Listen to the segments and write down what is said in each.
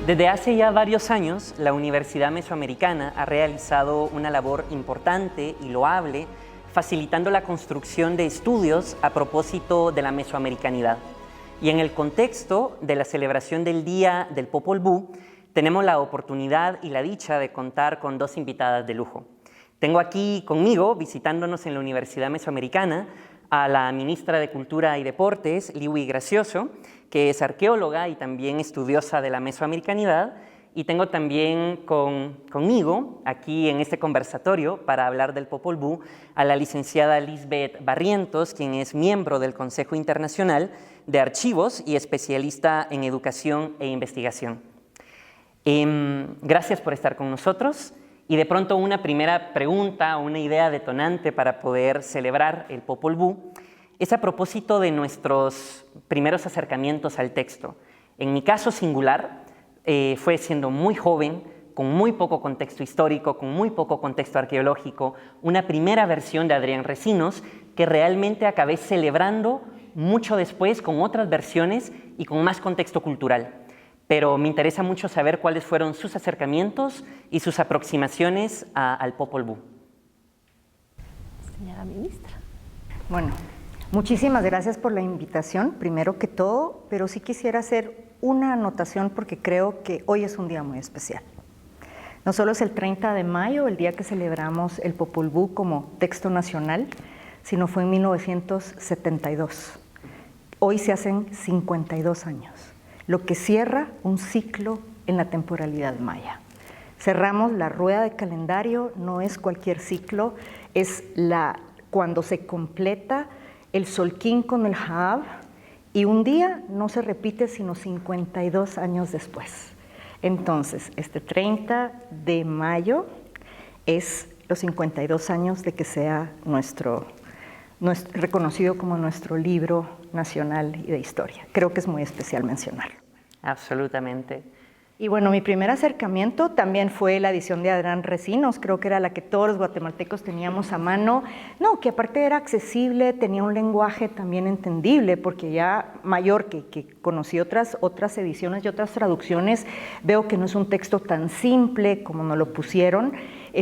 Desde hace ya varios años, la Universidad Mesoamericana ha realizado una labor importante y loable, facilitando la construcción de estudios a propósito de la mesoamericanidad. Y en el contexto de la celebración del Día del Popol Vuh, tenemos la oportunidad y la dicha de contar con dos invitadas de lujo. Tengo aquí conmigo, visitándonos en la Universidad Mesoamericana, a la ministra de Cultura y Deportes, Liwi Gracioso, que es arqueóloga y también estudiosa de la mesoamericanidad, y tengo también conmigo, aquí en este conversatorio, para hablar del Popol Vuh, a la licenciada Lisbeth Barrientos, quien es miembro del Consejo Internacional de Archivos y especialista en educación e investigación. Gracias por estar con nosotros. Y de pronto una primera pregunta, una idea detonante para poder celebrar el Popol Vuh es a propósito de nuestros primeros acercamientos al texto. En mi caso singular, fue siendo muy joven, con muy poco contexto histórico, con muy poco contexto arqueológico, una primera versión de Adrián Recinos que realmente acabé celebrando mucho después con otras versiones y con más contexto cultural. Pero me interesa mucho saber cuáles fueron sus acercamientos y sus aproximaciones al Popol Vuh. Señora ministra. Bueno, muchísimas gracias por la invitación, primero que todo, pero sí quisiera hacer una anotación porque creo que hoy es un día muy especial. No solo es el 30 de mayo, el día que celebramos el Popol Vuh como texto nacional, sino fue en 1972. Hoy se hacen 52 años. Lo que cierra un ciclo en la temporalidad maya. Cerramos la rueda de calendario, no es cualquier ciclo, es cuando se completa el Solquín con el Jaab, y un día no se repite sino 52 años después. Entonces, este 30 de mayo es los 52 años de que sea reconocido como nuestro libro nacional y de historia. Creo que es muy especial mencionarlo. Absolutamente. Y bueno, mi primer acercamiento también fue la edición de Adrián Recinos, creo que era la que todos los guatemaltecos teníamos a mano. No, que aparte era accesible, tenía un lenguaje también entendible, porque ya mayor que conocí otras ediciones y otras traducciones, veo que no es un texto tan simple como nos lo pusieron.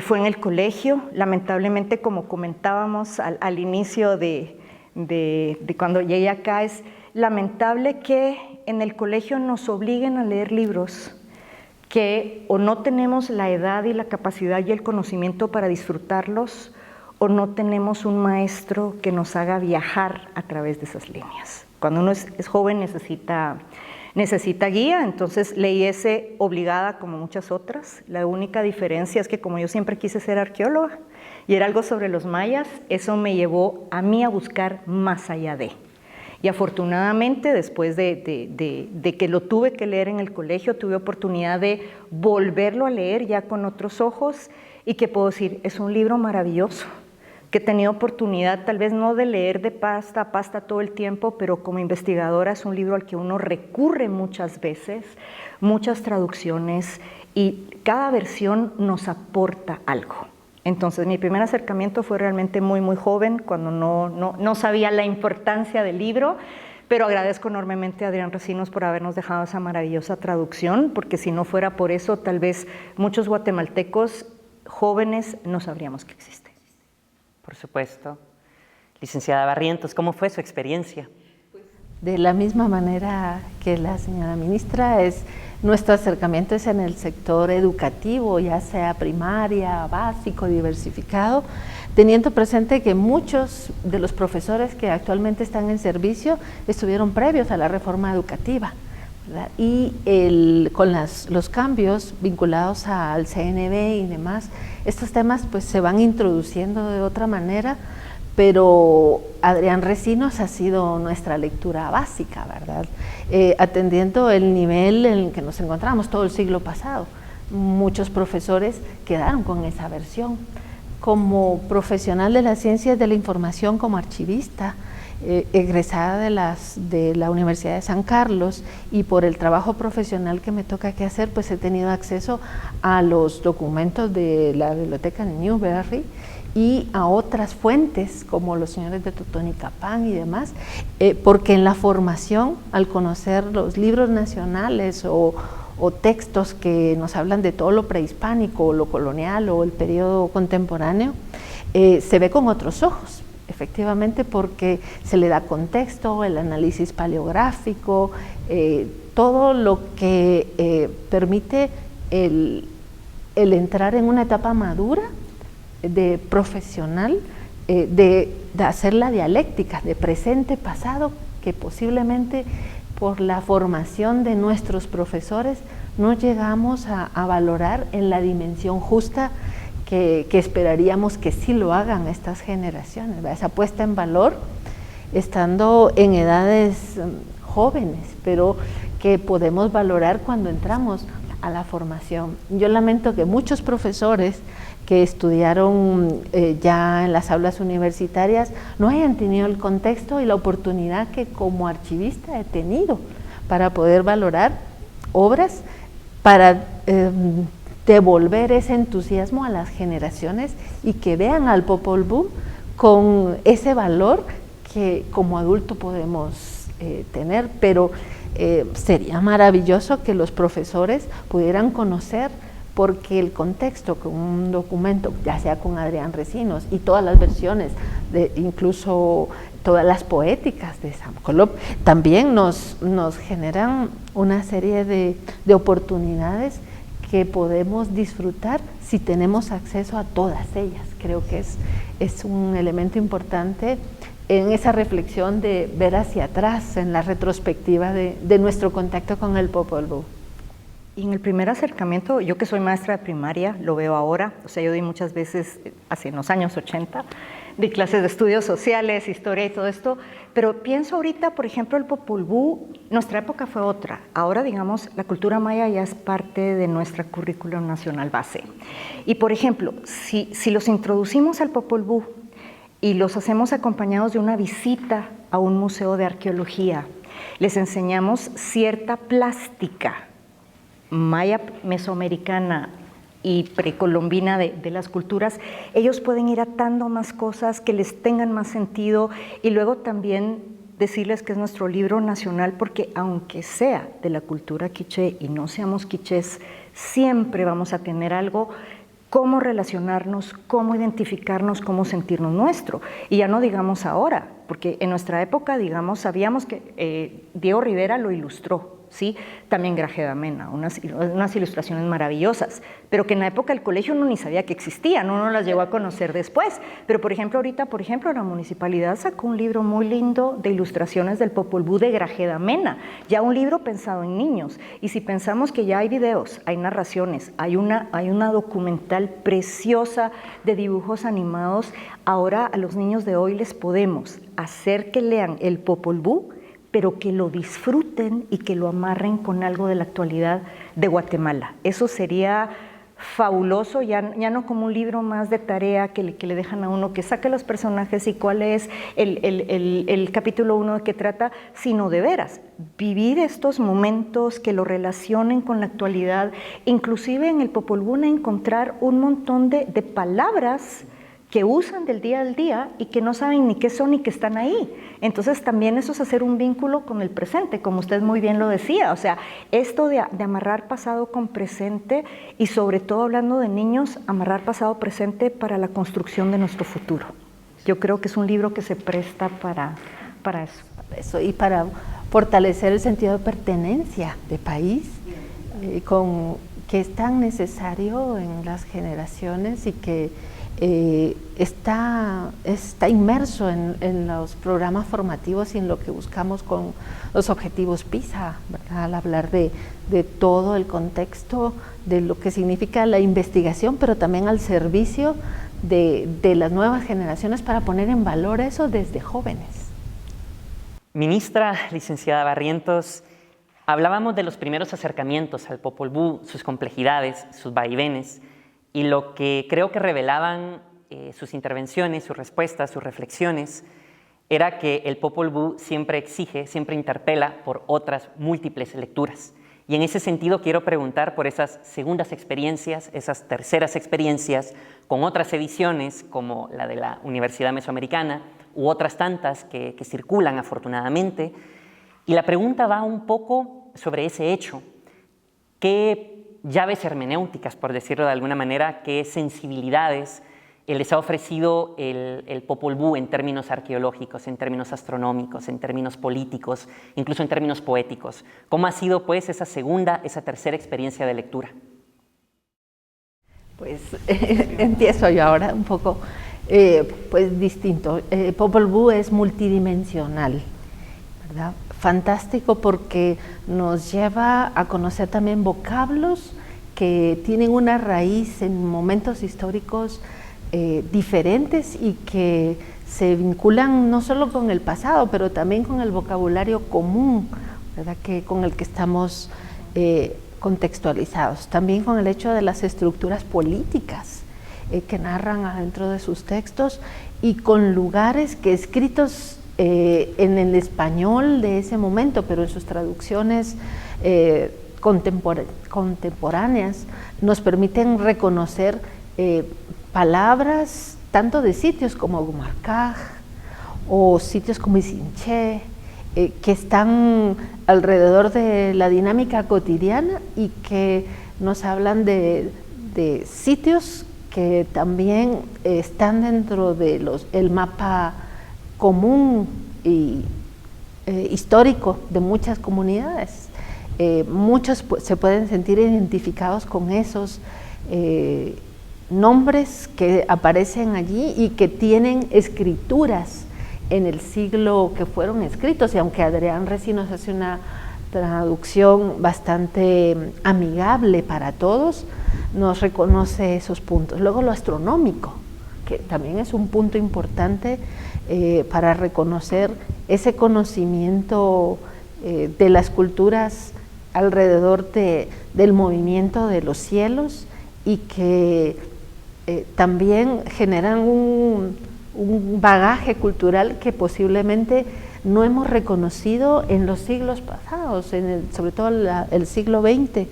Fue en el colegio, lamentablemente, como comentábamos al inicio de cuando llegué acá, es lamentable que en el colegio nos obliguen a leer libros que o no tenemos la edad y la capacidad y el conocimiento para disfrutarlos, o no tenemos un maestro que nos haga viajar a través de esas líneas. Cuando uno es joven necesita guía, entonces leí ese obligada como muchas otras. La única diferencia es que como yo siempre quise ser arqueóloga y era algo sobre los mayas, eso me llevó a mí a buscar más allá de. Y afortunadamente, después de que lo tuve que leer en el colegio, tuve oportunidad de volverlo a leer ya con otros ojos, y que puedo decir, es un libro maravilloso, que he tenido oportunidad tal vez no de leer de pasta a pasta todo el tiempo, pero como investigadora es un libro al que uno recurre muchas veces, muchas traducciones, y cada versión nos aporta algo. Entonces, mi primer acercamiento fue realmente muy, muy joven, cuando no sabía la importancia del libro, pero agradezco enormemente a Adrián Recinos por habernos dejado esa maravillosa traducción, porque si no fuera por eso, tal vez muchos guatemaltecos jóvenes no sabríamos que existe. Por supuesto. Licenciada Barrientos, ¿cómo fue su experiencia? De la misma manera que la señora ministra, nuestro acercamiento es en el sector educativo, ya sea primaria, básico, diversificado, teniendo presente que muchos de los profesores que actualmente están en servicio estuvieron previos a la reforma educativa, ¿verdad? Y con los cambios vinculados al CNB y demás, estos temas pues se van introduciendo de otra manera, pero Adrián Recinos ha sido nuestra lectura básica, ¿verdad? Atendiendo el nivel en el que nos encontramos todo el siglo pasado. Muchos profesores quedaron con esa versión. Como profesional de las ciencias de la información, como archivista, egresada de la Universidad de San Carlos, y por el trabajo profesional que me toca que hacer, pues he tenido acceso a los documentos de la biblioteca de Newberry y a otras fuentes como los señores de Totonicapán y demás, porque en la formación, al conocer los libros nacionales o o textos que nos hablan de todo lo prehispánico o lo colonial o el periodo contemporáneo, se ve con otros ojos, efectivamente, porque se le da contexto, el análisis paleográfico, todo lo que permite el entrar en una etapa madura de profesional, de hacer la dialéctica de presente, pasado, que posiblemente por la formación de nuestros profesores no llegamos a valorar en la dimensión justa que esperaríamos que sí lo hagan estas generaciones, ¿verdad? Esa puesta en valor estando en edades jóvenes, pero que podemos valorar cuando entramos a la formación. Yo lamento que muchos profesores que estudiaron ya en las aulas universitarias no hayan tenido el contexto y la oportunidad que como archivista he tenido para poder valorar obras, para devolver ese entusiasmo a las generaciones y que vean al Popol Vuh con ese valor que como adulto podemos tener, pero sería maravilloso que los profesores pudieran conocer, porque el contexto con un documento, ya sea con Adrián Recinos y todas las versiones, incluso todas las poéticas de Sam Colop, también nos generan una serie de oportunidades que podemos disfrutar si tenemos acceso a todas ellas. Creo que es un elemento importante en esa reflexión de ver hacia atrás, en la retrospectiva de nuestro contacto con el Popol Vuh. Y en el primer acercamiento, yo que soy maestra de primaria, lo veo ahora, o sea, yo di muchas veces, hace los años 80, di clases de estudios sociales, historia y todo esto, pero pienso ahorita, por ejemplo, el Popol Vuh, nuestra época fue otra. Ahora, digamos, la cultura maya ya es parte de nuestra currícula nacional base. Y, por ejemplo, si los introducimos al Popol Vuh y los hacemos acompañados de una visita a un museo de arqueología, les enseñamos cierta plástica maya, mesoamericana y precolombina de las culturas, ellos pueden ir atando más cosas que les tengan más sentido, y luego también decirles que es nuestro libro nacional, porque aunque sea de la cultura quiché y no seamos quichés, siempre vamos a tener algo, cómo relacionarnos, cómo identificarnos, cómo sentirnos nuestro. Y ya no digamos ahora, porque en nuestra época, digamos, sabíamos que Diego Rivera lo ilustró, ¿sí? También Grajeda Mena, unas ilustraciones maravillosas, pero que en la época del colegio uno ni sabía que existían, uno las llegó a conocer después. Pero por ejemplo, ahorita, la municipalidad sacó un libro muy lindo de ilustraciones del Popol Vuh de Grajeda Mena, ya un libro pensado en niños. Y si pensamos que ya hay videos, hay narraciones, hay una documental preciosa de dibujos animados, ahora a los niños de hoy les podemos hacer que lean el Popol Vuh, pero que lo disfruten y que lo amarren con algo de la actualidad de Guatemala. Eso sería fabuloso, ya no como un libro más de tarea que le dejan a uno que saque los personajes y cuál es el capítulo 1 de qué trata, sino de veras, vivir estos momentos que lo relacionen con la actualidad, inclusive en el Popol Vuh encontrar un montón de palabras que usan del día al día y que no saben ni qué son ni que están ahí. Entonces también eso es hacer un vínculo con el presente, como usted muy bien lo decía, o sea, esto de amarrar pasado con presente y sobre todo hablando de niños, amarrar pasado presente para la construcción de nuestro futuro. Yo creo que es un libro que se presta para eso. Y para fortalecer el sentido de pertenencia de país, que es tan necesario en las generaciones y que está inmerso en los programas formativos y en lo que buscamos con los objetivos PISA, ¿verdad? Al hablar de todo el contexto, de lo que significa la investigación, pero también al servicio de las nuevas generaciones para poner en valor eso desde jóvenes. Ministra licenciada Barrientos, hablábamos de los primeros acercamientos al Popol Vuh, sus complejidades, sus vaivenes, y lo que creo que revelaban sus intervenciones, sus respuestas, sus reflexiones, era que el Popol Vuh siempre exige, siempre interpela por otras múltiples lecturas. Y en ese sentido quiero preguntar por esas segundas experiencias, esas terceras experiencias, con otras ediciones como la de la Universidad Mesoamericana u otras tantas que circulan afortunadamente. Y la pregunta va un poco sobre ese hecho. ¿Qué llaves hermenéuticas, por decirlo de alguna manera, qué sensibilidades les ha ofrecido el Popol Vuh en términos arqueológicos, en términos astronómicos, en términos políticos, incluso en términos poéticos? ¿Cómo ha sido, pues, esa segunda, esa tercera experiencia de lectura? Pues empiezo yo ahora un poco, pues distinto. Popol Vuh es multidimensional, ¿verdad? Fantástico porque nos lleva a conocer también vocablos que tienen una raíz en momentos históricos diferentes y que se vinculan no solo con el pasado, pero también con el vocabulario común, ¿verdad? Con el que estamos contextualizados. También con el hecho de las estructuras políticas que narran adentro de sus textos y con lugares que escritos en el español de ese momento, pero en sus traducciones contemporáneas, nos permiten reconocer palabras tanto de sitios como Gumarcaj o sitios como Isinché, que están alrededor de la dinámica cotidiana y que nos hablan de sitios que también están dentro de el mapa común y histórico de muchas comunidades. Muchos se pueden sentir identificados con esos nombres que aparecen allí y que tienen escrituras en el siglo que fueron escritos, y aunque Adrián Recinos hace una traducción bastante amigable para todos, nos reconoce esos puntos. Luego lo astronómico, que también es un punto importante para reconocer ese conocimiento de las culturas alrededor del movimiento de los cielos y que también generan un bagaje cultural que posiblemente no hemos reconocido en los siglos pasados, sobre todo el siglo XX,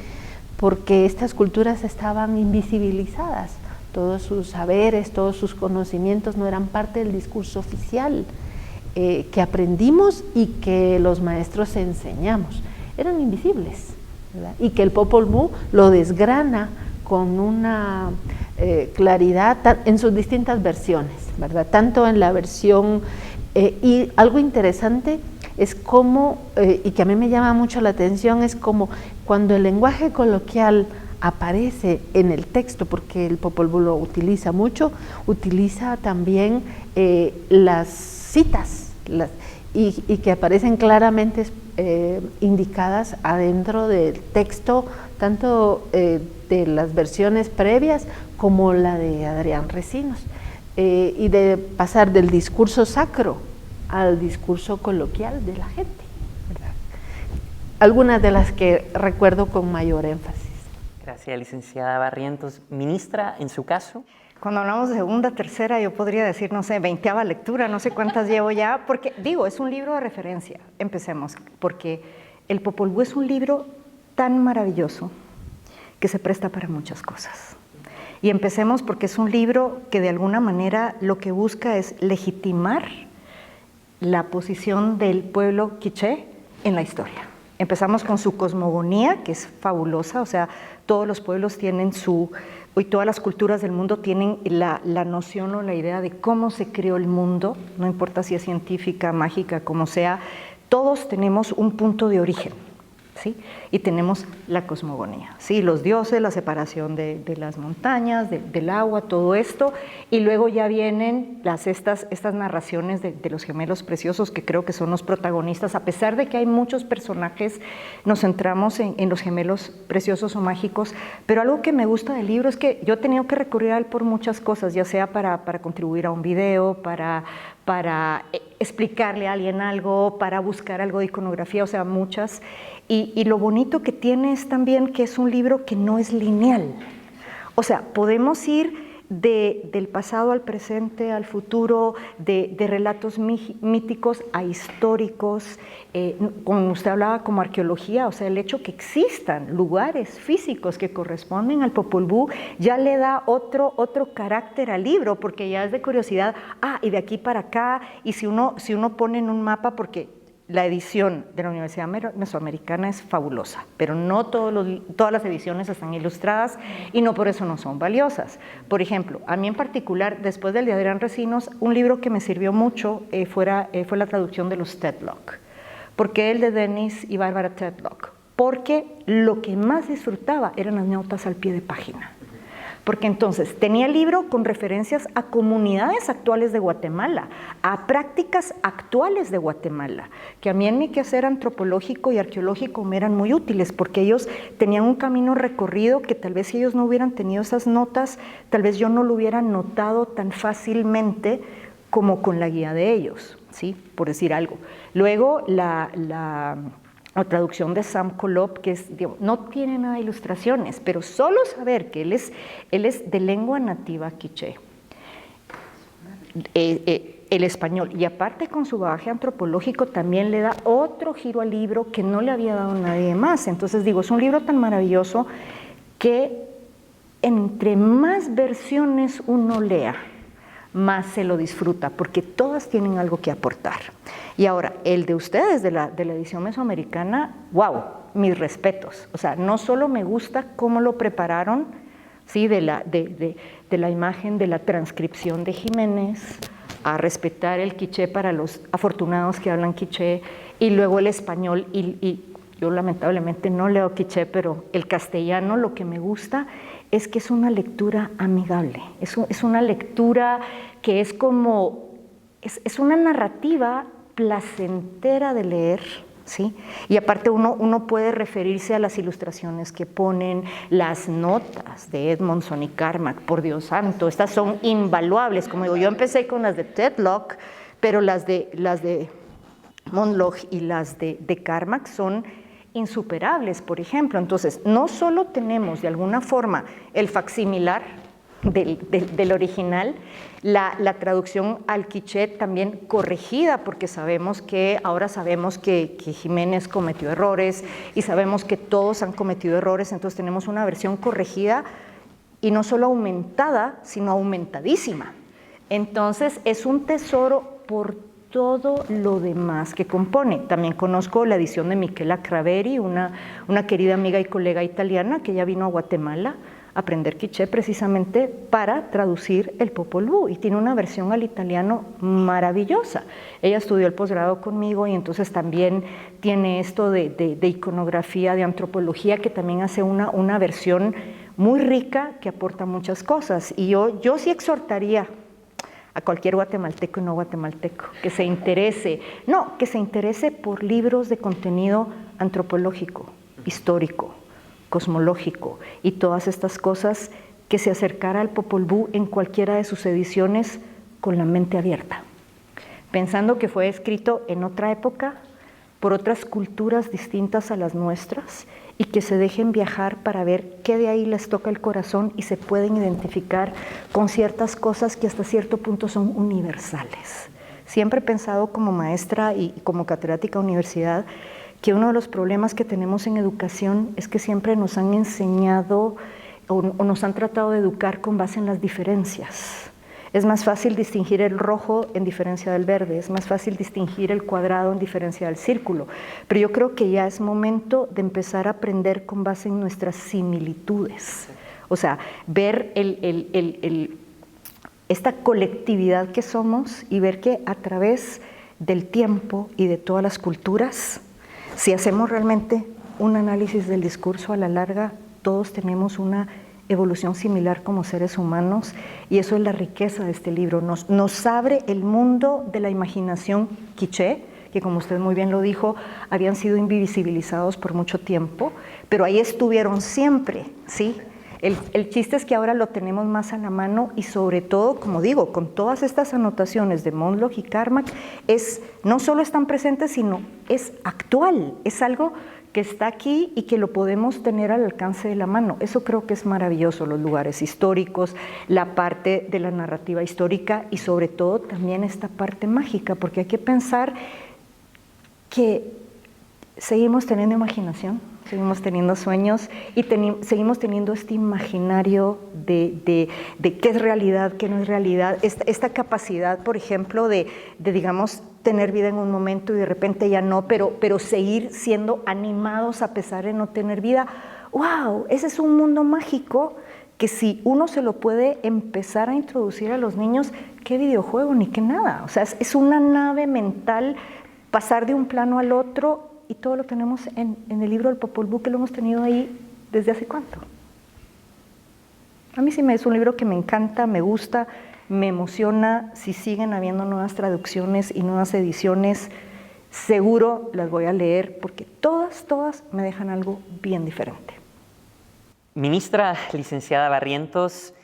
porque estas culturas estaban invisibilizadas. Todos sus saberes, todos sus conocimientos no eran parte del discurso oficial que aprendimos y que los maestros enseñamos. Eran invisibles, ¿verdad? Y que el Popol Vuh lo desgrana con una claridad en sus distintas versiones, ¿verdad? Tanto en la versión, y algo interesante es cómo, y que a mí me llama mucho la atención, es como cuando el lenguaje coloquial aparece en el texto, porque el Popol Vuh lo utiliza mucho, utiliza también las citas, y que aparecen claramente indicadas adentro del texto, tanto de las versiones previas como la de Adrián Recinos, y de pasar del discurso sacro al discurso coloquial de la gente, ¿verdad? Algunas de las que recuerdo con mayor énfasis. Gracias, licenciada Barrientos. Ministra, en su caso. Cuando hablamos de segunda, tercera, yo podría decir, no sé, 20ª lectura, no sé cuántas llevo ya, porque digo, es un libro de referencia. Empecemos, porque el Popol Vuh es un libro tan maravilloso que se presta para muchas cosas. Y empecemos porque es un libro que de alguna manera lo que busca es legitimar la posición del pueblo quiché en la historia. Empezamos con su cosmogonía, que es fabulosa, o sea, todos los pueblos tienen y todas las culturas del mundo tienen la noción o la idea de cómo se creó el mundo, no importa si es científica, mágica, como sea, todos tenemos un punto de origen, ¿sí? Y tenemos la cosmogonía, ¿sí? Los dioses, la separación de las montañas, del agua, todo esto, y luego ya vienen estas narraciones de los gemelos preciosos, que creo que son los protagonistas. A pesar de que hay muchos personajes, nos centramos en los gemelos preciosos o mágicos, pero algo que me gusta del libro es que yo he tenido que recurrir a él por muchas cosas, ya sea para contribuir a un video, para explicarle a alguien algo, para buscar algo de iconografía, o sea, muchas. Y lo bonito que tiene es también que es un libro que no es lineal. O sea, podemos ir del pasado al presente, al futuro, de relatos míticos a históricos, como usted hablaba, como arqueología, o sea, el hecho que existan lugares físicos que corresponden al Popol Vuh ya le da otro carácter al libro, porque ya es de curiosidad, y de aquí para acá, y si uno pone en un mapa, porque la edición de la Universidad Mesoamericana es fabulosa, pero no todas las ediciones están ilustradas y no por eso no son valiosas. Por ejemplo, a mí en particular, después del de Adrián Recinos, un libro que me sirvió mucho fue la traducción de los Tedlock. ¿Por qué el de Dennis y Bárbara Tedlock? Porque lo que más disfrutaba eran las notas al pie de página. Porque entonces tenía el libro con referencias a comunidades actuales de Guatemala, a prácticas actuales de Guatemala, que a mí en mi quehacer antropológico y arqueológico me eran muy útiles, porque ellos tenían un camino recorrido que tal vez si ellos no hubieran tenido esas notas, tal vez yo no lo hubiera notado tan fácilmente como con la guía de ellos, ¿sí? Por decir algo. Luego la traducción de Sam Kolob, que es, digo, no tiene nada de ilustraciones, pero solo saber que él es de lengua nativa quiché, el español, y aparte con su bagaje antropológico también le da otro giro al libro que no le había dado nadie más. Entonces digo, es un libro tan maravilloso que entre más versiones uno lea, más se lo disfruta, porque todas tienen algo que aportar. Y ahora, el de ustedes, de la edición mesoamericana, wow, mis respetos. O sea, no solo me gusta cómo lo prepararon, ¿sí? de la imagen de la transcripción de Jiménez, a respetar el quiché para los afortunados que hablan quiché, y luego el español, y yo lamentablemente no leo quiché, pero el castellano, lo que me gusta es que es una lectura amigable, es una lectura que es como, es una narrativa placentera de leer, ¿sí? Y aparte uno puede referirse a las ilustraciones que ponen, las notas de Edmondson y Carmack, por Dios santo, estas son invaluables. Como digo, yo empecé con las de Tedlock, pero las de Mondloch y las de Carmack son insuperables, por ejemplo. Entonces, no solo tenemos de alguna forma el facsimilar del original, la traducción al quiché también corregida, porque ahora sabemos que Jiménez cometió errores y sabemos que todos han cometido errores, entonces tenemos una versión corregida y no solo aumentada, sino aumentadísima. Entonces, es un tesoro por todo lo demás que compone. También conozco la edición de Michela Craveri, una querida amiga y colega italiana que ya vino a Guatemala a aprender quiché precisamente para traducir el Popol Vuh, y tiene una versión al italiano maravillosa. Ella estudió el posgrado conmigo y entonces también tiene esto de iconografía, de antropología, que también hace una versión muy rica que aporta muchas cosas. Y yo sí exhortaría a cualquier guatemalteco y no guatemalteco que se interese por libros de contenido antropológico, histórico, cosmológico y todas estas cosas, que se acercara al Popol Vuh en cualquiera de sus ediciones con la mente abierta, pensando que fue escrito en otra época, por otras culturas distintas a las nuestras, y que se dejen viajar para ver qué de ahí les toca el corazón y se pueden identificar con ciertas cosas que hasta cierto punto son universales. Siempre he pensado como maestra y como catedrática de universidad que uno de los problemas que tenemos en educación es que siempre nos han enseñado o nos han tratado de educar con base en las diferencias. Es más fácil distinguir el rojo en diferencia del verde, es más fácil distinguir el cuadrado en diferencia del círculo, pero yo creo que ya es momento de empezar a aprender con base en nuestras similitudes, o sea, ver esta colectividad que somos y ver que a través del tiempo y de todas las culturas, si hacemos realmente un análisis del discurso a la larga, todos tenemos una evolución similar como seres humanos, y eso es la riqueza de este libro. Nos abre el mundo de la imaginación quiché, que como usted muy bien lo dijo, habían sido invisibilizados por mucho tiempo, pero ahí estuvieron siempre, ¿sí? El chiste es que ahora lo tenemos más a la mano, y sobre todo, como digo, con todas estas anotaciones de Mondloch y Carmack, no solo están presentes, sino es actual, es algo que está aquí y que lo podemos tener al alcance de la mano. Eso creo que es maravilloso, los lugares históricos, la parte de la narrativa histórica y sobre todo también esta parte mágica, porque hay que pensar que seguimos teniendo imaginación, seguimos teniendo sueños y seguimos teniendo este imaginario de qué es realidad, qué no es realidad, esta capacidad, por ejemplo, de digamos, tener vida en un momento y de repente ya no, pero seguir siendo animados a pesar de no tener vida. ¡Wow! Ese es un mundo mágico que si uno se lo puede empezar a introducir a los niños, qué videojuego ni qué nada. O sea, es una nave mental, pasar de un plano al otro, y todo lo tenemos en el libro del Popol Vuh, que lo hemos tenido ahí desde hace cuánto. A mí sí es un libro que me encanta, me gusta, me emociona. Si siguen habiendo nuevas traducciones y nuevas ediciones, seguro las voy a leer porque todas me dejan algo bien diferente. Ministra licenciada Barrientos,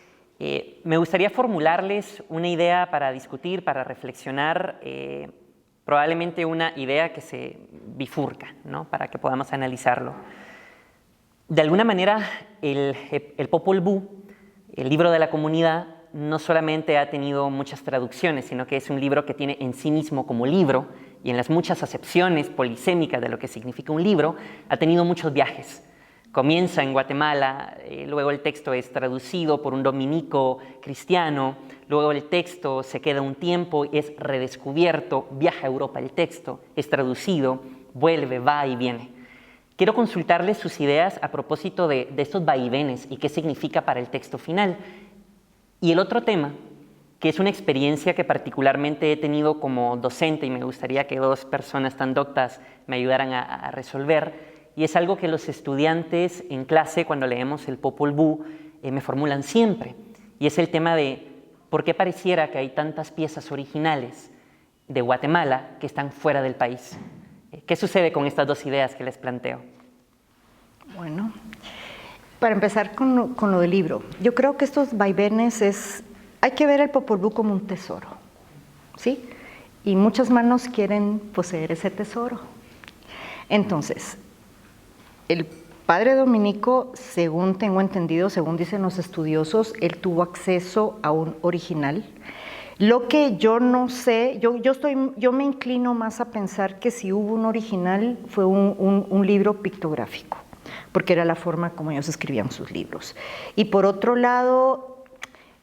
me gustaría formularles una idea para discutir, para reflexionar, probablemente una idea que se bifurca, ¿no? Para que podamos analizarlo. De alguna manera, el Popol Vuh, el libro de la comunidad, no solamente ha tenido muchas traducciones, sino que es un libro que tiene en sí mismo como libro, y en las muchas acepciones polisémicas de lo que significa un libro, ha tenido muchos viajes. Comienza en Guatemala, luego el texto es traducido por un dominico cristiano, luego el texto se queda un tiempo, es redescubierto, viaja a Europa el texto, es traducido, vuelve, va y viene. Quiero consultarles sus ideas a propósito de estos vaivenes y qué significa para el texto final. Y el otro tema, que es una experiencia que particularmente he tenido como docente y me gustaría que dos personas tan doctas me ayudaran a resolver, y es algo que los estudiantes en clase, cuando leemos el Popol Vuh, me formulan siempre. Y es el tema de por qué pareciera que hay tantas piezas originales de Guatemala que están fuera del país. ¿Qué sucede con estas dos ideas que les planteo? Bueno, para empezar con lo del libro, yo creo que estos vaivenes hay que ver el Popol Vuh como un tesoro, ¿sí? Y muchas manos quieren poseer ese tesoro. Entonces, el padre dominico, según tengo entendido, según dicen los estudiosos, él tuvo acceso a un original. Lo que yo no sé, yo me inclino más a pensar que si hubo un original fue un libro pictográfico, porque era la forma como ellos escribían sus libros. Y por otro lado,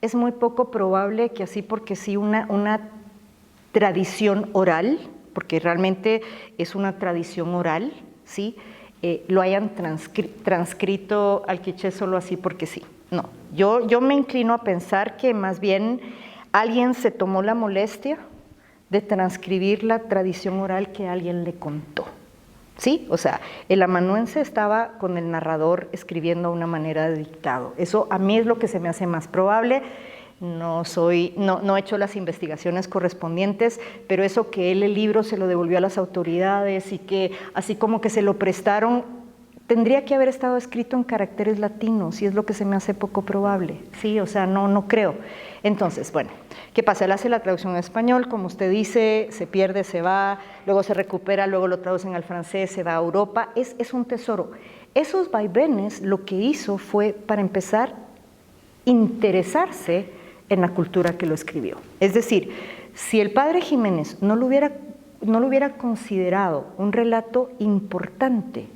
es muy poco probable que así porque sí una tradición oral, porque realmente es una tradición oral, ¿sí?, lo hayan transcrito al quiché solo así porque sí. No, yo me inclino a pensar que más bien alguien se tomó la molestia de transcribir la tradición oral que alguien le contó, ¿sí? O sea, el amanuense estaba con el narrador escribiendo a una manera de dictado. Eso a mí es lo que se me hace más probable. No he hecho las investigaciones correspondientes, pero eso que él el libro se lo devolvió a las autoridades y que así como que se lo prestaron, tendría que haber estado escrito en caracteres latinos y es lo que se me hace poco probable, ¿sí? O sea, no creo. Entonces, bueno, ¿qué pasa? Él hace la traducción en español, como usted dice, se pierde, se va, luego se recupera, luego lo traducen al francés, se va a Europa, es un tesoro. Esos vaivenes lo que hizo fue, para empezar, interesarse en la cultura que lo escribió. Es decir, si el padre Jiménez no lo hubiera considerado un relato importante,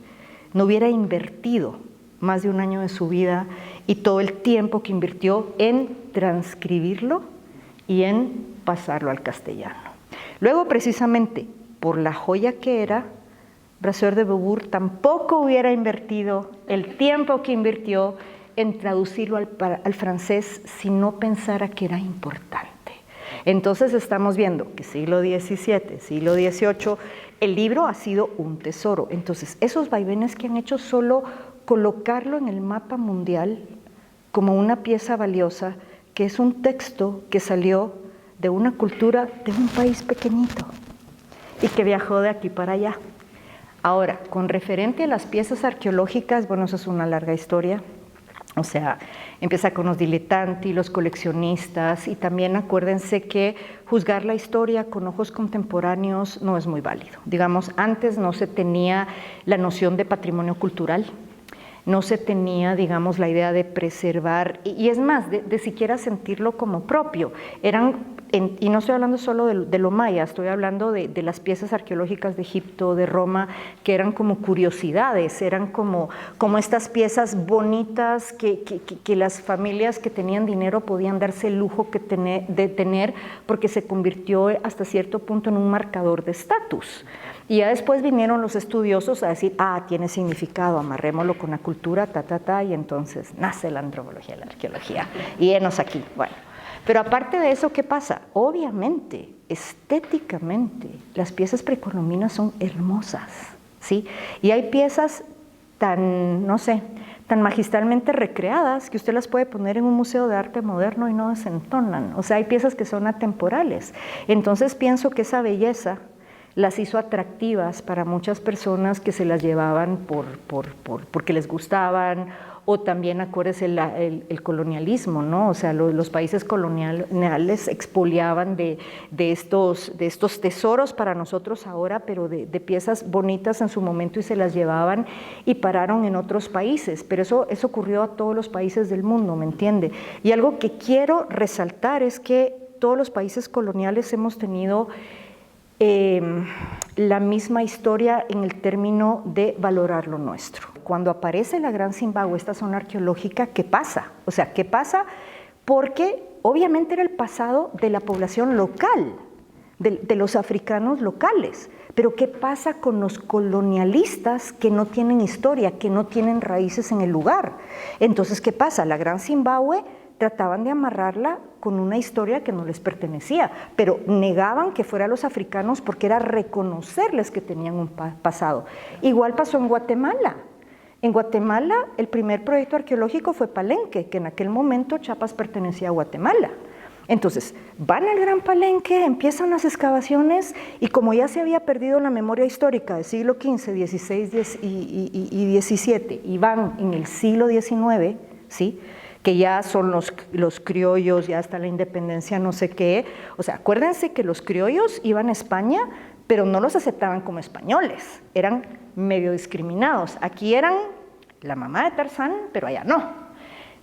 no hubiera invertido más de un año de su vida y todo el tiempo que invirtió en transcribirlo y en pasarlo al castellano. Luego, precisamente, por la joya que era, Brasseur de Beaubourg tampoco hubiera invertido el tiempo que invirtió en traducirlo al francés si no pensara que era importante. Entonces estamos viendo que siglo XVII, siglo XVIII, el libro ha sido un tesoro. Entonces esos vaivenes que han hecho solo colocarlo en el mapa mundial como una pieza valiosa, que es un texto que salió de una cultura de un país pequeñito y que viajó de aquí para allá. Ahora, con referente a las piezas arqueológicas, bueno, eso es una larga historia. O sea, empieza con los dilettanti, los coleccionistas, y también acuérdense que juzgar la historia con ojos contemporáneos no es muy válido. Digamos, antes no se tenía la noción de patrimonio cultural, no se tenía, digamos, la idea de preservar, y es más, de siquiera sentirlo como propio. Eran y no estoy hablando solo de lo maya, estoy hablando de las piezas arqueológicas de Egipto, de Roma, que eran como curiosidades, eran como estas piezas bonitas que las familias que tenían dinero podían darse el lujo de tener, porque se convirtió hasta cierto punto en un marcador de estatus. Y ya después vinieron los estudiosos a decir, tiene significado, amarrémoslo con la cultura, y entonces nace la antropología y la arqueología. Y enos aquí, bueno. Pero aparte de eso, ¿qué pasa? Obviamente, estéticamente, las piezas precolombinas son hermosas, ¿sí? Y hay piezas tan, no sé, tan magistralmente recreadas que usted las puede poner en un museo de arte moderno y no desentonan. O sea, hay piezas que son atemporales. Entonces pienso que esa belleza las hizo atractivas para muchas personas que se las llevaban porque les gustaban, o también acuérdese el colonialismo, ¿no? O sea, los países coloniales expoliaban de estos tesoros para nosotros ahora, pero de piezas bonitas en su momento, y se las llevaban y pararon en otros países, pero eso ocurrió a todos los países del mundo, ¿me entiende? Y algo que quiero resaltar es que todos los países coloniales hemos tenido la misma historia en el término de valorar lo nuestro. Cuando aparece la Gran Zimbabue, esta zona arqueológica, ¿qué pasa? O sea, ¿qué pasa? Porque obviamente era el pasado de la población local, de los africanos locales. Pero ¿qué pasa con los colonialistas que no tienen historia, que no tienen raíces en el lugar? Entonces, ¿qué pasa? La Gran Zimbabue trataban de amarrarla con una historia que no les pertenecía, pero negaban que fuera a los africanos porque era reconocerles que tenían un pasado. Igual pasó en Guatemala. En Guatemala el primer proyecto arqueológico fue Palenque, que en aquel momento Chiapas pertenecía a Guatemala. Entonces, van al Gran Palenque, empiezan las excavaciones, y como ya se había perdido la memoria histórica del siglo XV, XVI y XVII, y van en el siglo XIX, ¿sí?, que ya son los criollos, ya está la independencia, no sé qué. O sea, acuérdense que los criollos iban a España, pero no los aceptaban como españoles, eran medio discriminados. Aquí eran la mamá de Tarzán, pero allá no.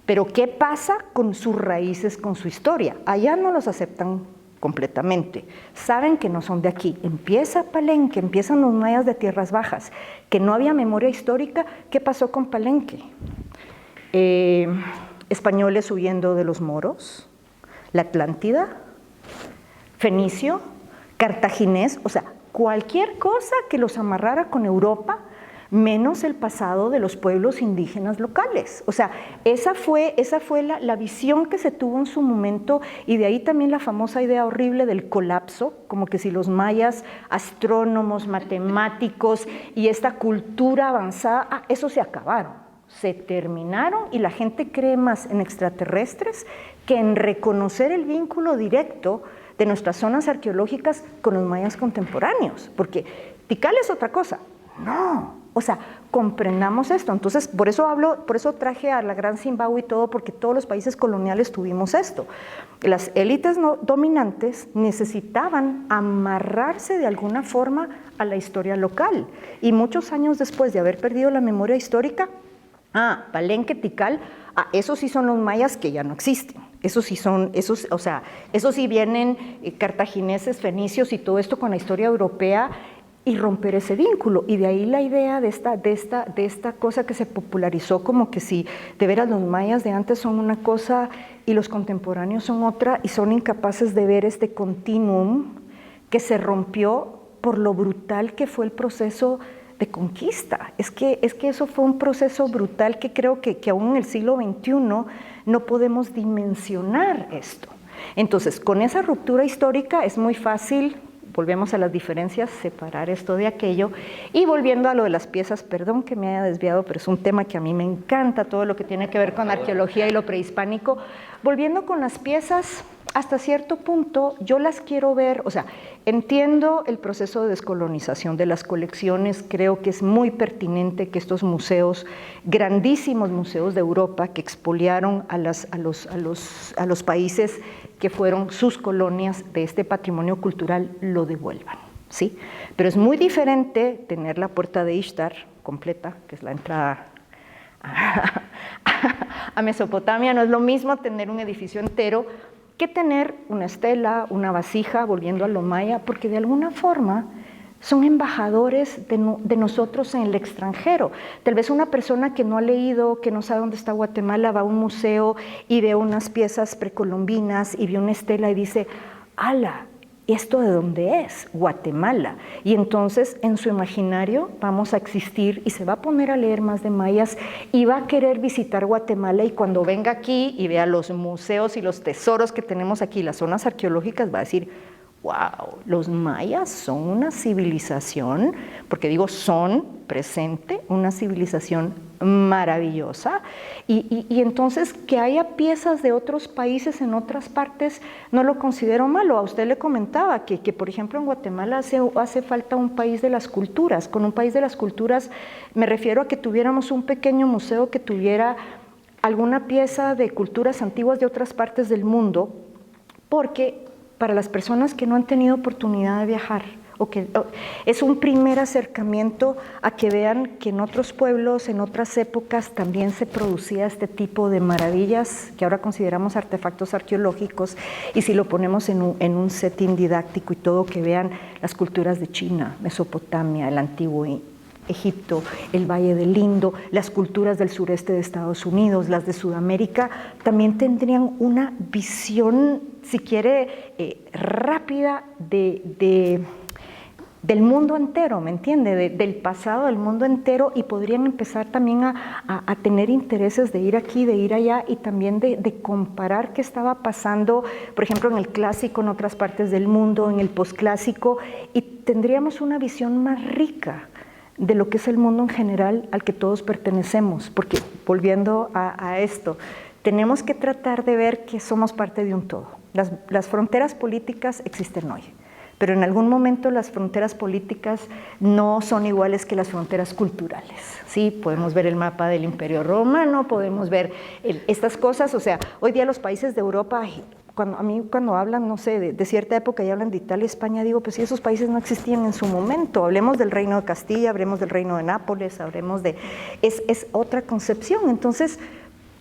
Pero ¿qué pasa con sus raíces, con su historia? Allá no los aceptan completamente, saben que no son de aquí. Empieza Palenque, empiezan los mayas de tierras bajas, que no había memoria histórica. ¿Qué pasó con Palenque? Españoles huyendo de los moros, la Atlántida, fenicio, cartaginés, o sea, cualquier cosa que los amarrara con Europa, menos el pasado de los pueblos indígenas locales. O sea, esa fue la visión que se tuvo en su momento, y de ahí también la famosa idea horrible del colapso, como que si los mayas, astrónomos, matemáticos y esta cultura avanzada, eso se acabaron. Se terminaron, y la gente cree más en extraterrestres que en reconocer el vínculo directo de nuestras zonas arqueológicas con los mayas contemporáneos, porque Tikal es otra cosa. No, o sea, comprendamos esto. Entonces, por eso traje a la Gran Zimbabue y todo, porque todos los países coloniales tuvimos esto. Las élites dominantes necesitaban amarrarse de alguna forma a la historia local, y muchos años después de haber perdido la memoria histórica, Palenque, Tikal, esos sí son los mayas que ya no existen. Esos sí vienen cartagineses, fenicios y todo esto con la historia europea, y romper ese vínculo. Y de ahí la idea de esta cosa que se popularizó, como que si de veras los mayas de antes son una cosa y los contemporáneos son otra, y son incapaces de ver este continuum que se rompió por lo brutal que fue el proceso de conquista. Es que eso fue un proceso brutal que creo que aún en el siglo XXI no podemos dimensionar esto. Entonces, con esa ruptura histórica es muy fácil, volvemos a las diferencias, separar esto de aquello. Y volviendo a lo de las piezas, perdón que me haya desviado, pero es un tema que a mí me encanta, todo lo que tiene que ver con arqueología y lo prehispánico. Volviendo con las piezas, hasta cierto punto yo las quiero ver, o sea, entiendo el proceso de descolonización de las colecciones, creo que es muy pertinente que estos museos, grandísimos museos de Europa que expoliaron a los países que fueron sus colonias de este patrimonio cultural, lo devuelvan, ¿sí? Pero es muy diferente tener la puerta de Ishtar completa, que es la entrada a Mesopotamia, no es lo mismo tener un edificio entero que tener una estela, una vasija, volviendo a lo maya, porque de alguna forma son embajadores de nosotros en el extranjero. Tal vez una persona que no ha leído, que no sabe dónde está Guatemala, va a un museo y ve unas piezas precolombinas y ve una estela y dice, ¡ala! ¿Esto de dónde es? Guatemala. Y entonces en su imaginario vamos a existir y se va a poner a leer más de mayas y va a querer visitar Guatemala, y cuando venga aquí y vea los museos y los tesoros que tenemos aquí, las zonas arqueológicas, va a decir, wow, los mayas son una civilización, porque digo son, presente, una civilización maravillosa, y entonces que haya piezas de otros países en otras partes no lo considero malo. A usted le comentaba que por ejemplo en Guatemala hace falta un país de las culturas. Con un país de las culturas me refiero a que tuviéramos un pequeño museo que tuviera alguna pieza de culturas antiguas de otras partes del mundo, porque para las personas que no han tenido oportunidad de viajar, es un primer acercamiento a que vean que en otros pueblos, en otras épocas, también se producía este tipo de maravillas que ahora consideramos artefactos arqueológicos, y si lo ponemos en un setting didáctico y todo, que vean las culturas de China, Mesopotamia, el antiguo Egipto, el Valle del Indo, las culturas del sureste de Estados Unidos, las de Sudamérica, también tendrían una visión, si quiere, rápida del mundo entero, ¿me entiende? Del pasado del mundo entero, y podrían empezar también a tener intereses de ir aquí, de ir allá, y también de comparar qué estaba pasando, por ejemplo, en el clásico, en otras partes del mundo, en el posclásico, y tendríamos una visión más rica de lo que es el mundo en general al que todos pertenecemos, porque volviendo a esto, tenemos que tratar de ver que somos parte de un todo. Las fronteras políticas existen hoy, pero en algún momento las fronteras políticas no son iguales que las fronteras culturales. Sí, podemos ver el mapa del Imperio Romano, podemos ver estas cosas, o sea, hoy día los países de Europa, cuando hablan, no sé, de cierta época y hablan de Italia, España, digo, pues sí, esos países no existían en su momento. Hablemos del Reino de Castilla, hablemos del Reino de Nápoles, hablemos de... Es otra concepción. Entonces,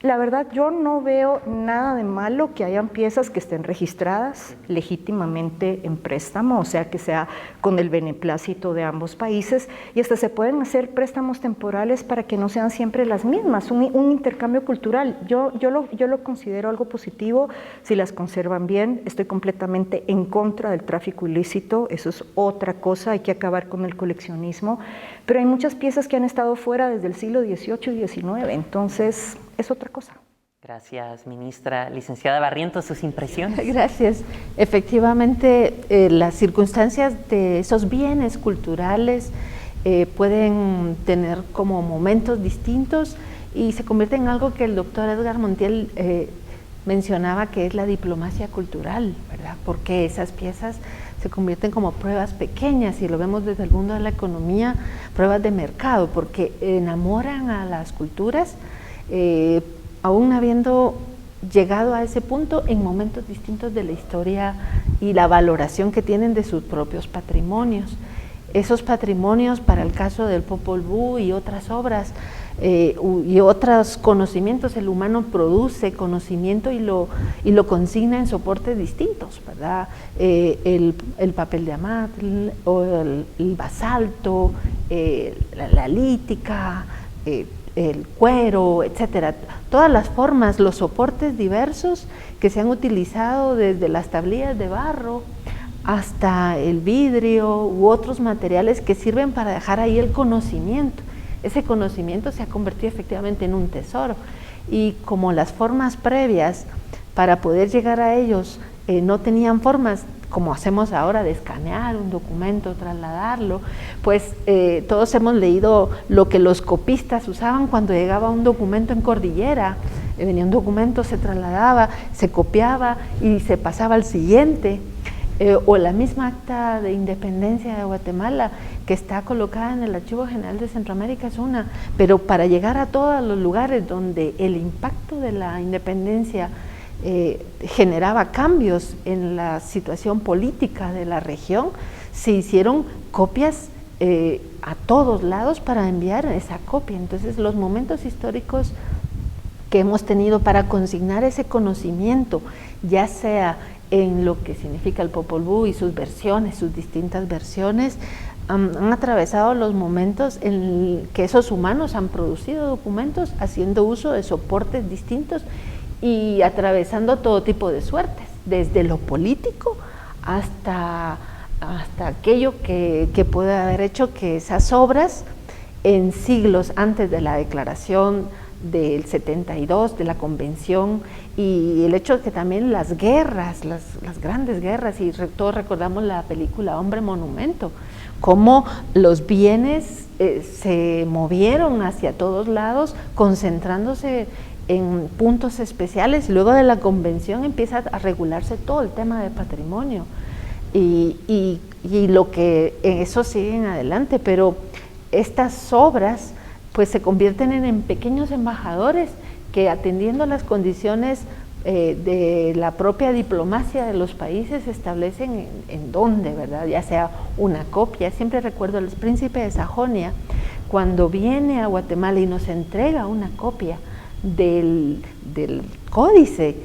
la verdad, yo no veo nada de malo que hayan piezas que estén registradas legítimamente en préstamo, o sea, que sea con el beneplácito de ambos países, y hasta se pueden hacer préstamos temporales para que no sean siempre las mismas, un intercambio cultural. Yo lo considero algo positivo si las conservan bien. Estoy completamente en contra del tráfico ilícito, eso es otra cosa, hay que acabar con el coleccionismo, pero hay muchas piezas que han estado fuera desde el siglo XVIII y XIX, entonces es otra cosa. Gracias, ministra. Licenciada Barrientos, sus impresiones. Gracias. Efectivamente, las circunstancias de esos bienes culturales pueden tener como momentos distintos y se convierte en algo que el doctor Edgar Montiel mencionaba, que es la diplomacia cultural, ¿verdad? Porque esas piezas se convierten como pruebas pequeñas, y lo vemos desde el mundo de la economía, pruebas de mercado, porque enamoran a las culturas, aún habiendo llegado a ese punto en momentos distintos de la historia y la valoración que tienen de sus propios patrimonios. Esos patrimonios, para el caso del Popol Vuh y otras obras y otros conocimientos, el humano produce conocimiento y lo consigna en soportes distintos, ¿verdad? El papel de amatl, o el basalto, la lítica, el cuero, etcétera, todas las formas, los soportes diversos que se han utilizado desde las tablillas de barro hasta el vidrio u otros materiales que sirven para dejar ahí el conocimiento. Ese conocimiento se ha convertido efectivamente en un tesoro, y como las formas previas para poder llegar a ellos no tenían formas como hacemos ahora de escanear un documento, trasladarlo, pues todos hemos leído lo que los copistas usaban cuando llegaba un documento en cordillera. Venía un documento, se trasladaba, se copiaba y se pasaba al siguiente. O la misma acta de independencia de Guatemala, que está colocada en el Archivo General de Centroamérica, es una, pero para llegar a todos los lugares donde el impacto de la independencia generaba cambios en la situación política de la región, se hicieron copias a todos lados para enviar esa copia. Entonces los momentos históricos que hemos tenido para consignar ese conocimiento, ya sea en lo que significa el Popol Vuh y sus versiones, sus distintas versiones, han atravesado los momentos en que esos humanos han producido documentos haciendo uso de soportes distintos y atravesando todo tipo de suertes, desde lo político hasta aquello que puede haber hecho que esas obras en siglos antes de la declaración del 72, de la convención, y el hecho de que también las guerras, las grandes guerras, y todos recordamos la película Hombre Monumento, cómo los bienes se movieron hacia todos lados, concentrándose en puntos especiales. Luego de la convención empieza a regularse todo el tema de patrimonio, y lo que eso sigue en adelante, pero estas obras pues se convierten en pequeños embajadores que, atendiendo las condiciones de la propia diplomacia de los países, establecen en dónde, ¿verdad? Ya sea una copia. Siempre recuerdo al príncipe de Sajonia cuando viene a Guatemala y nos entrega una copia del códice,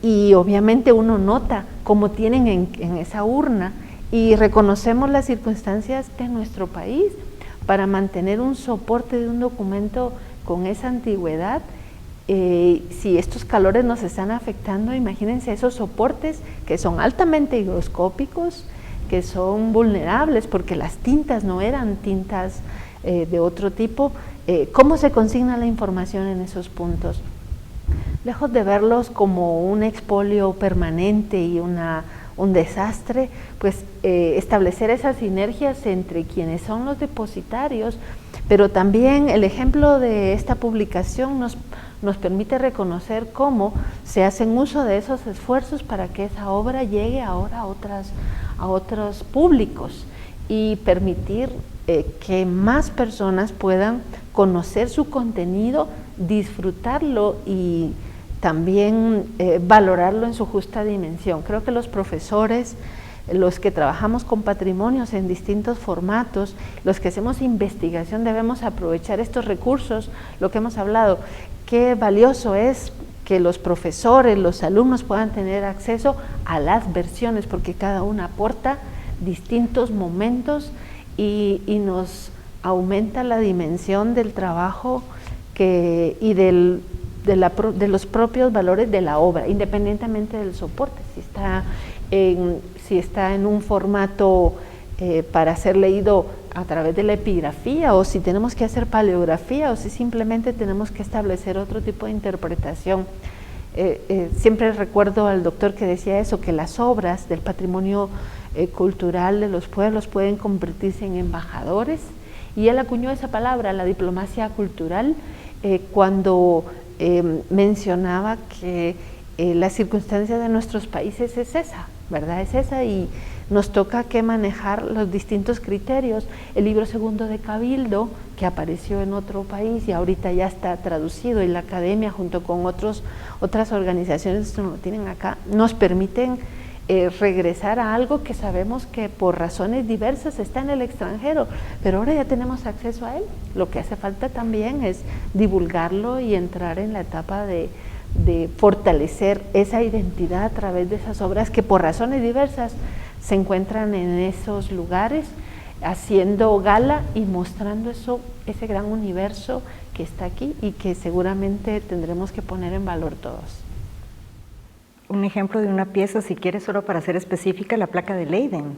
y obviamente uno nota cómo tienen en esa urna, y reconocemos las circunstancias de nuestro país para mantener un soporte de un documento con esa antigüedad. Si estos calores nos están afectando, imagínense esos soportes que son altamente higroscópicos, que son vulnerables porque las tintas no eran tintas de otro tipo. ¿Cómo se consigna la información en esos puntos? Lejos de verlos como un expolio permanente y un desastre, pues establecer esas sinergias entre quienes son los depositarios, pero también el ejemplo de esta publicación nos permite reconocer cómo se hacen uso de esos esfuerzos para que esa obra llegue ahora a otros públicos y permitir que más personas puedan conocer su contenido, disfrutarlo y también valorarlo en su justa dimensión. Creo que los profesores, los que trabajamos con patrimonios en distintos formatos, los que hacemos investigación, debemos aprovechar estos recursos, lo que hemos hablado. Qué valioso es que los profesores, los alumnos puedan tener acceso a las versiones, porque cada una aporta distintos momentos y nos aumenta la dimensión del trabajo y de los propios valores de la obra, independientemente del soporte, si está en un formato para ser leído a través de la epigrafía, o si tenemos que hacer paleografía, o si simplemente tenemos que establecer otro tipo de interpretación. Siempre recuerdo al doctor que decía eso, que las obras del patrimonio cultural de los pueblos pueden convertirse en embajadores, y él acuñó esa palabra, la diplomacia cultural, cuando mencionaba que la circunstancia de nuestros países es esa, ¿verdad? Es esa, y nos toca que manejar los distintos criterios. El libro segundo de Cabildo, que apareció en otro país y ahorita ya está traducido, y la academia junto con otras organizaciones que lo tienen acá, nos permiten regresar a algo que sabemos que por razones diversas está en el extranjero, pero ahora ya tenemos acceso a él. Lo que hace falta también es divulgarlo y entrar en la etapa de fortalecer esa identidad a través de esas obras que por razones diversas se encuentran en esos lugares, haciendo gala y mostrando ese gran universo que está aquí y que seguramente tendremos que poner en valor todos. Un ejemplo de una pieza, si quieres, solo para ser específica, la placa de Leiden.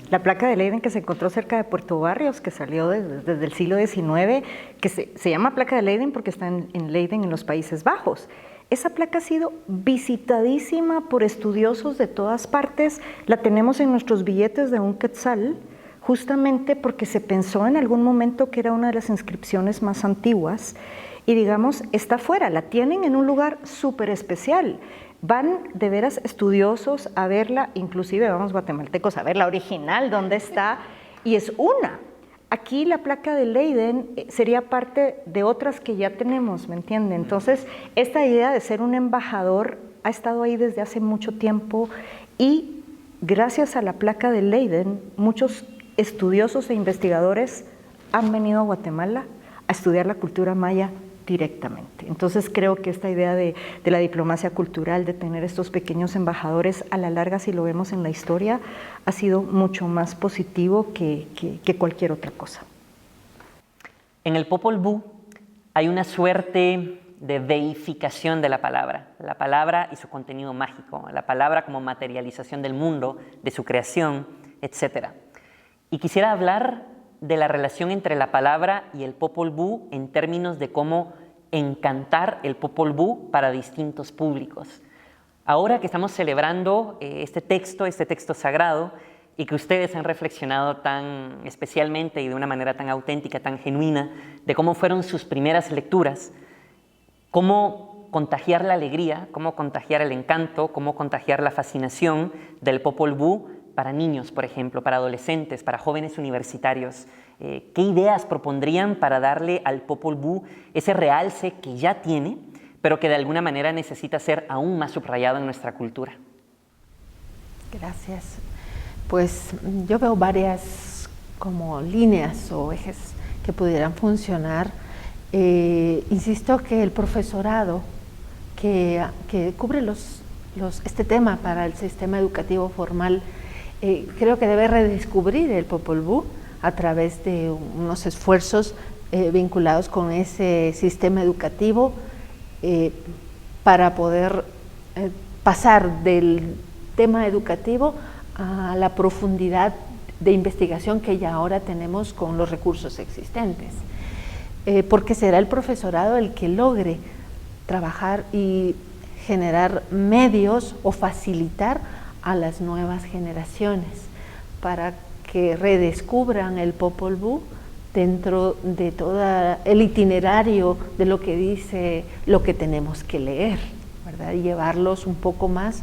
La placa de Leiden que se encontró cerca de Puerto Barrios, que salió desde el siglo XIX, que se llama placa de Leiden porque está en Leiden, en los Países Bajos. Esa placa ha sido visitadísima por estudiosos de todas partes. La tenemos en nuestros billetes de un quetzal, justamente porque se pensó en algún momento que era una de las inscripciones más antiguas, y digamos, está fuera, la tienen en un lugar súper especial. Van de veras estudiosos a verla, inclusive vamos guatemaltecos a ver la original, dónde está, y es una. Aquí la placa de Leiden sería parte de otras que ya tenemos, ¿me entienden? Entonces, esta idea de ser un embajador ha estado ahí desde hace mucho tiempo, y gracias a la placa de Leiden, muchos estudiosos e investigadores han venido a Guatemala a estudiar la cultura maya directamente. Entonces creo que esta idea de la diplomacia cultural, de tener estos pequeños embajadores, a la larga, si lo vemos en la historia, ha sido mucho más positivo que cualquier otra cosa. En el Popol Vuh hay una suerte de deificación de la palabra y su contenido mágico, la palabra como materialización del mundo, de su creación, etc. Y quisiera hablar de la relación entre la palabra y el Popol Vuh en términos de cómo encantar el Popol Vuh para distintos públicos. Ahora que estamos celebrando este texto sagrado, y que ustedes han reflexionado tan especialmente y de una manera tan auténtica, tan genuina, de cómo fueron sus primeras lecturas, cómo contagiar la alegría, cómo contagiar el encanto, cómo contagiar la fascinación del Popol Vuh para niños, por ejemplo, para adolescentes, para jóvenes universitarios. ¿Qué ideas propondrían para darle al Popol Vuh ese realce que ya tiene, pero que de alguna manera necesita ser aún más subrayado en nuestra cultura? Gracias. Pues yo veo varias como líneas o ejes que pudieran funcionar. Insisto que el profesorado que cubre este tema para el sistema educativo formal, creo que debe redescubrir el Popol Vuh a través de unos esfuerzos vinculados con ese sistema educativo para poder pasar del tema educativo a la profundidad de investigación que ya ahora tenemos con los recursos existentes. Porque será el profesorado el que logre trabajar y generar medios o facilitar a las nuevas generaciones para que redescubran el Popol Vuh dentro de todo el itinerario de lo que dice, lo que tenemos que leer, ¿verdad? Y llevarlos un poco más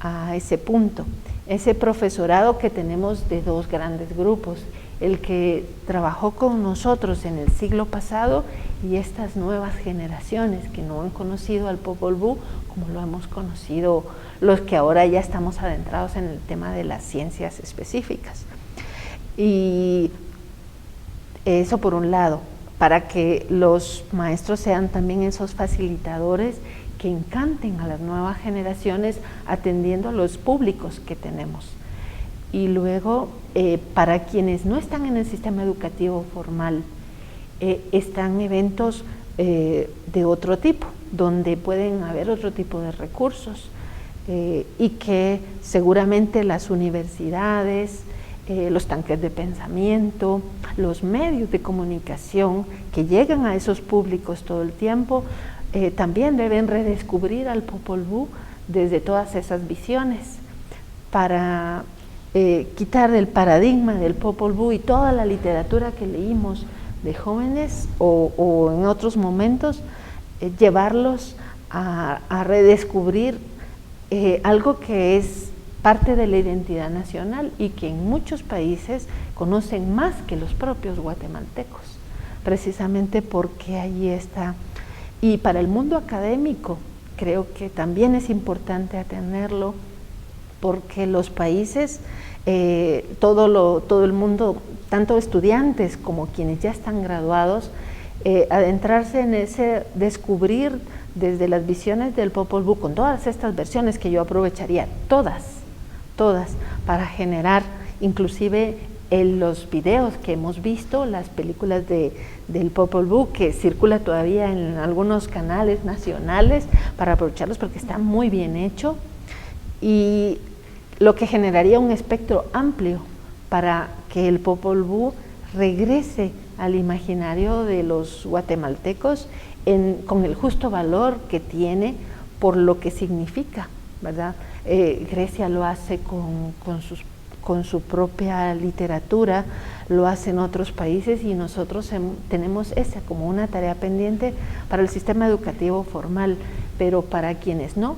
a ese punto. Ese profesorado que tenemos de dos grandes grupos, el que trabajó con nosotros en el siglo pasado y estas nuevas generaciones que no han conocido al Popol Vuh como lo hemos conocido los que ahora ya estamos adentrados en el tema de las ciencias específicas. Y eso por un lado, para que los maestros sean también esos facilitadores que encanten a las nuevas generaciones atendiendo a los públicos que tenemos. Y luego, para quienes no están en el sistema educativo formal, están eventos de otro tipo, donde pueden haber otro tipo de recursos y que seguramente las universidades, los tanques de pensamiento, los medios de comunicación que llegan a esos públicos todo el tiempo, también deben redescubrir al Popol Vuh desde todas esas visiones para quitar el paradigma del Popol Vuh y toda la literatura que leímos de jóvenes o en otros momentos, llevarlos a redescubrir algo que es parte de la identidad nacional y que en muchos países conocen más que los propios guatemaltecos, precisamente porque ahí está. Y para el mundo académico creo que también es importante atenerlo, porque los países, todo el mundo, tanto estudiantes como quienes ya están graduados, adentrarse en ese descubrir desde las visiones del Popol Vuh, con todas estas versiones que yo aprovecharía, todas, para generar inclusive en los videos que hemos visto, las películas del Popol Vuh, que circula todavía en algunos canales nacionales, para aprovecharlos porque está muy bien hecho, y lo que generaría un espectro amplio para que el Popol Vuh regrese al imaginario de los guatemaltecos con el justo valor que tiene por lo que significa, ¿verdad? Grecia lo hace con su propia literatura, lo hacen otros países y nosotros tenemos esa como una tarea pendiente para el sistema educativo formal, pero para quienes no,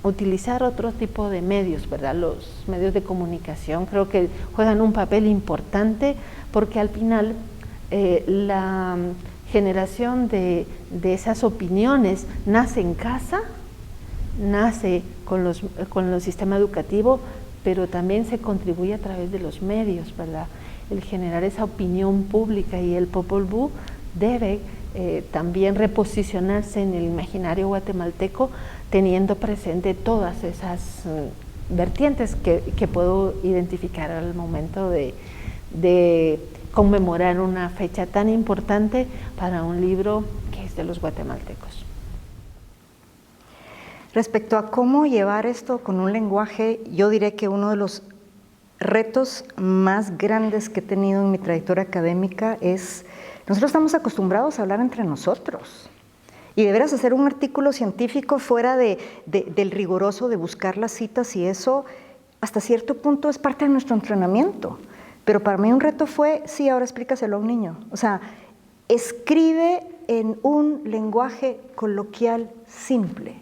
utilizar otro tipo de medios, ¿verdad? Los medios de comunicación creo que juegan un papel importante, porque al final la generación de esas opiniones nace en casa, nace con el sistema educativo, pero también se contribuye a través de los medios, ¿verdad? El generar esa opinión pública, y el Popol Vuh debe también reposicionarse en el imaginario guatemalteco, teniendo presente todas esas vertientes que puedo identificar al momento de conmemorar una fecha tan importante para un libro que es de los guatemaltecos. Respecto a cómo llevar esto con un lenguaje, yo diré que uno de los retos más grandes que he tenido en mi trayectoria académica es, nosotros estamos acostumbrados a hablar entre nosotros. Y de veras hacer un artículo científico fuera del riguroso de buscar las citas y eso, hasta cierto punto es parte de nuestro entrenamiento. Pero para mí un reto fue, sí, ahora explícaselo a un niño. O sea, escribe en un lenguaje coloquial simple,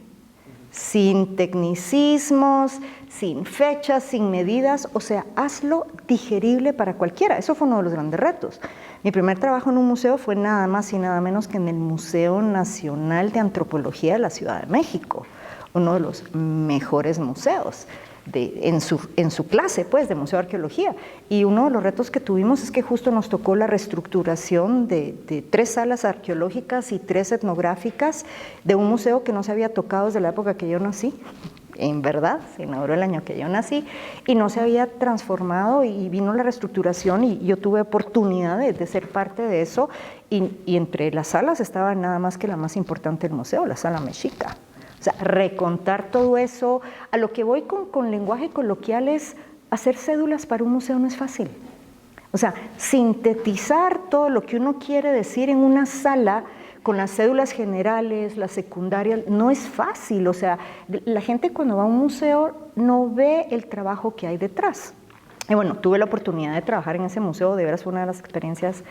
sin tecnicismos, sin fechas, sin medidas, o sea, hazlo digerible para cualquiera. Eso fue uno de los grandes retos. Mi primer trabajo en un museo fue nada más y nada menos que en el Museo Nacional de Antropología de la Ciudad de México, uno de los mejores museos en su clase, pues, de Museo de Arqueología. Y uno de los retos que tuvimos es que justo nos tocó la reestructuración de 3 salas arqueológicas y 3 etnográficas de un museo que no se había tocado desde la época que yo nací. En verdad, se inauguró el año que yo nací y no se había transformado y vino la reestructuración y yo tuve oportunidad de ser parte de eso y entre las salas estaba nada más que la más importante del museo, la sala mexica. O sea, recontar todo eso, a lo que voy con lenguaje coloquial es hacer cédulas para un museo no es fácil. O sea, sintetizar todo lo que uno quiere decir en una sala con las cédulas generales, las secundarias, no es fácil. O sea, la gente cuando va a un museo no ve el trabajo que hay detrás. Y bueno, tuve la oportunidad de trabajar en ese museo, de veras fue una de las experiencias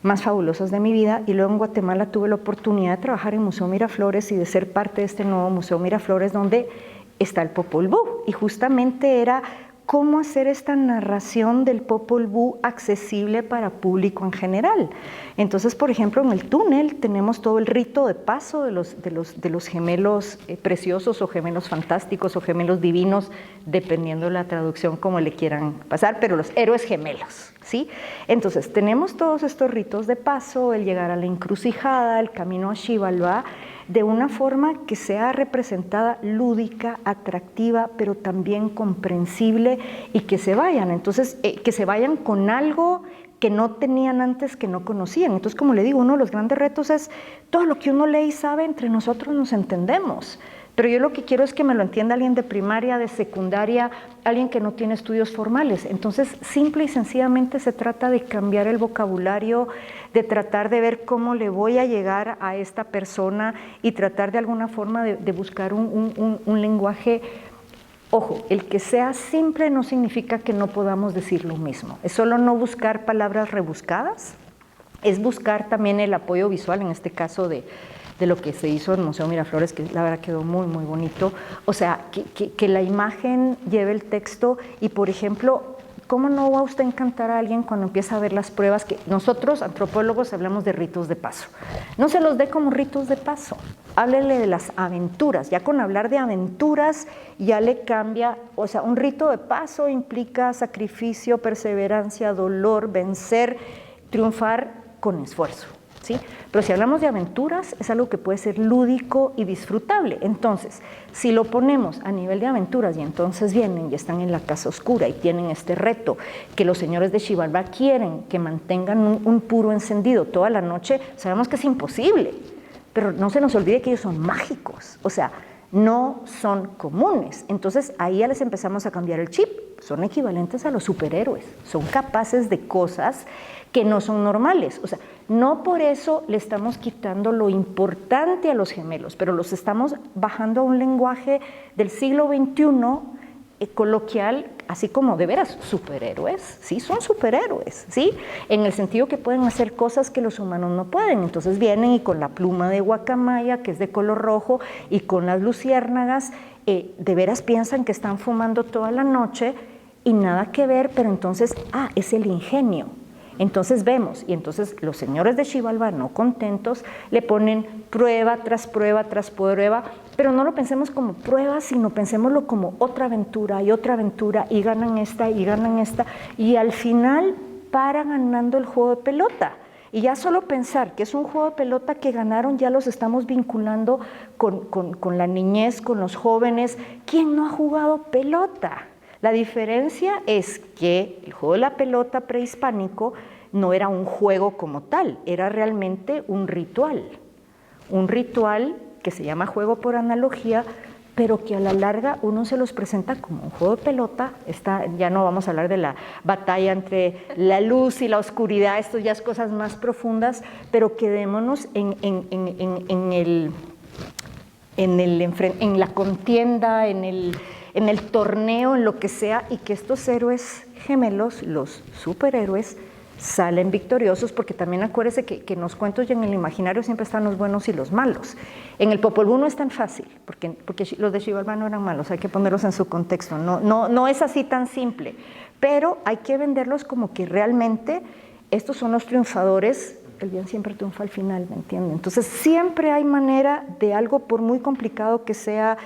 más fabulosas de mi vida, y luego en Guatemala tuve la oportunidad de trabajar en Museo Miraflores y de ser parte de este nuevo Museo Miraflores donde está el Popol Vuh, y justamente era cómo hacer esta narración del Popol Vuh accesible para público en general. Entonces, por ejemplo, en el túnel tenemos todo el rito de paso de los gemelos preciosos o gemelos fantásticos o gemelos divinos, dependiendo de la traducción como le quieran pasar, pero los héroes gemelos, ¿sí? Entonces, tenemos todos estos ritos de paso, el llegar a la encrucijada, el camino a Xibalbá, de una forma que sea representada lúdica, atractiva, pero también comprensible y que se vayan. Entonces, que se vayan con algo que no tenían antes, que no conocían. Entonces, como le digo, uno de los grandes retos es todo lo que uno lee y sabe, entre nosotros nos entendemos. Pero yo lo que quiero es que me lo entienda alguien de primaria, de secundaria, alguien que no tiene estudios formales. Entonces, simple y sencillamente se trata de cambiar el vocabulario, de tratar de ver cómo le voy a llegar a esta persona y tratar de alguna forma de buscar un lenguaje. Ojo, el que sea simple no significa que no podamos decir lo mismo. Es solo no buscar palabras rebuscadas, es buscar también el apoyo visual, en este caso de lo que se hizo en el Museo Miraflores, que la verdad quedó muy, muy bonito. O sea, que la imagen lleve el texto y, por ejemplo, ¿cómo no va a usted encantar a alguien cuando empieza a ver las pruebas? Que nosotros, antropólogos, hablamos de ritos de paso. No se los dé como ritos de paso, háblele de las aventuras. Ya con hablar de aventuras ya le cambia, o sea, un rito de paso implica sacrificio, perseverancia, dolor, vencer, triunfar con esfuerzo. ¿Sí? Pero si hablamos de aventuras, es algo que puede ser lúdico y disfrutable. Entonces, si lo ponemos a nivel de aventuras y entonces vienen y están en la casa oscura y tienen este reto que los señores de Xibalbá quieren que mantengan un puro encendido toda la noche, sabemos que es imposible, pero no se nos olvide que ellos son mágicos, o sea, no son comunes. Entonces ahí ya les empezamos a cambiar el chip, son equivalentes a los superhéroes, son capaces de cosas que no son normales. O sea, no por eso le estamos quitando lo importante a los gemelos, pero los estamos bajando a un lenguaje del siglo XXI coloquial, así como de veras superhéroes, sí, son superhéroes, sí, en el sentido que pueden hacer cosas que los humanos no pueden. Entonces vienen y con la pluma de guacamaya, que es de color rojo, y con las luciérnagas, de veras piensan que están fumando toda la noche y nada que ver, pero entonces, es el ingenio. Entonces vemos, y entonces los señores de Xibalbá, no contentos, le ponen prueba tras prueba tras prueba, pero no lo pensemos como prueba, sino pensémoslo como otra aventura, y ganan esta, y al final para ganando el juego de pelota. Y ya solo pensar que es un juego de pelota que ganaron, ya los estamos vinculando con la niñez, con los jóvenes. ¿Quién no ha jugado pelota? La diferencia es que el juego de la pelota prehispánico no era un juego como tal, era realmente un ritual que se llama juego por analogía, pero que a la larga uno se los presenta como un juego de pelota. Ya no vamos a hablar de la batalla entre la luz y la oscuridad, esto ya es cosas más profundas, pero quedémonos en la contienda, en el torneo, en lo que sea, y que estos héroes gemelos, los superhéroes, salen victoriosos, porque también acuérdese que en los cuentos y en el imaginario siempre están los buenos y los malos. En el Popol Vuh no es tan fácil, porque los de Xibalbá no eran malos, hay que ponerlos en su contexto, no es así tan simple, pero hay que venderlos como que realmente estos son los triunfadores, el bien siempre triunfa al final, ¿me entienden? Entonces siempre hay manera de algo, por muy complicado que sea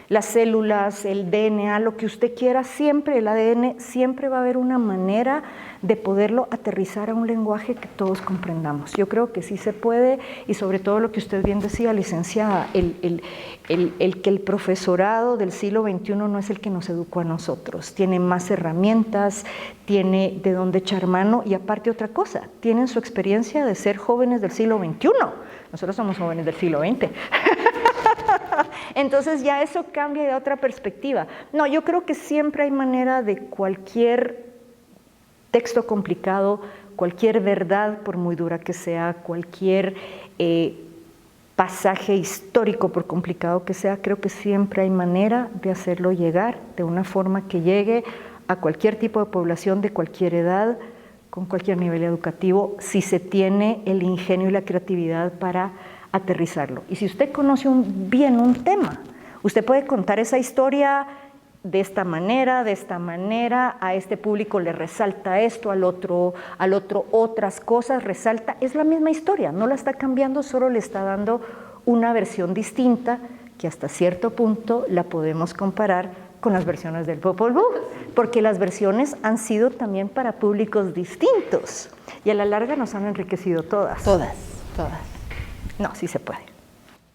las células, el DNA, lo que usted quiera, siempre el ADN, siempre va a haber una manera de poderlo aterrizar a un lenguaje que todos comprendamos. Yo creo que sí se puede, y sobre todo lo que usted bien decía, licenciada, el que el profesorado del siglo XXI no es el que nos educó a nosotros, tiene más herramientas, tiene de dónde echar mano, y aparte otra cosa, tienen su experiencia de ser jóvenes del siglo XXI, nosotros somos jóvenes del siglo XX. Entonces ya eso cambia de otra perspectiva. No, yo creo que siempre hay manera de cualquier texto complicado, cualquier verdad, por muy dura que sea, cualquier pasaje histórico, por complicado que sea, creo que siempre hay manera de hacerlo llegar de una forma que llegue a cualquier tipo de población, de cualquier edad, con cualquier nivel educativo, si se tiene el ingenio y la creatividad para aterrizarlo. Y si usted conoce bien un tema, usted puede contar esa historia de esta manera, a este público le resalta esto, al otro otras cosas, resalta, es la misma historia, no la está cambiando, solo le está dando una versión distinta que hasta cierto punto la podemos comparar con las versiones del Popol Vuh, porque las versiones han sido también para públicos distintos y a la larga nos han enriquecido todas. Todas. No, sí se puede.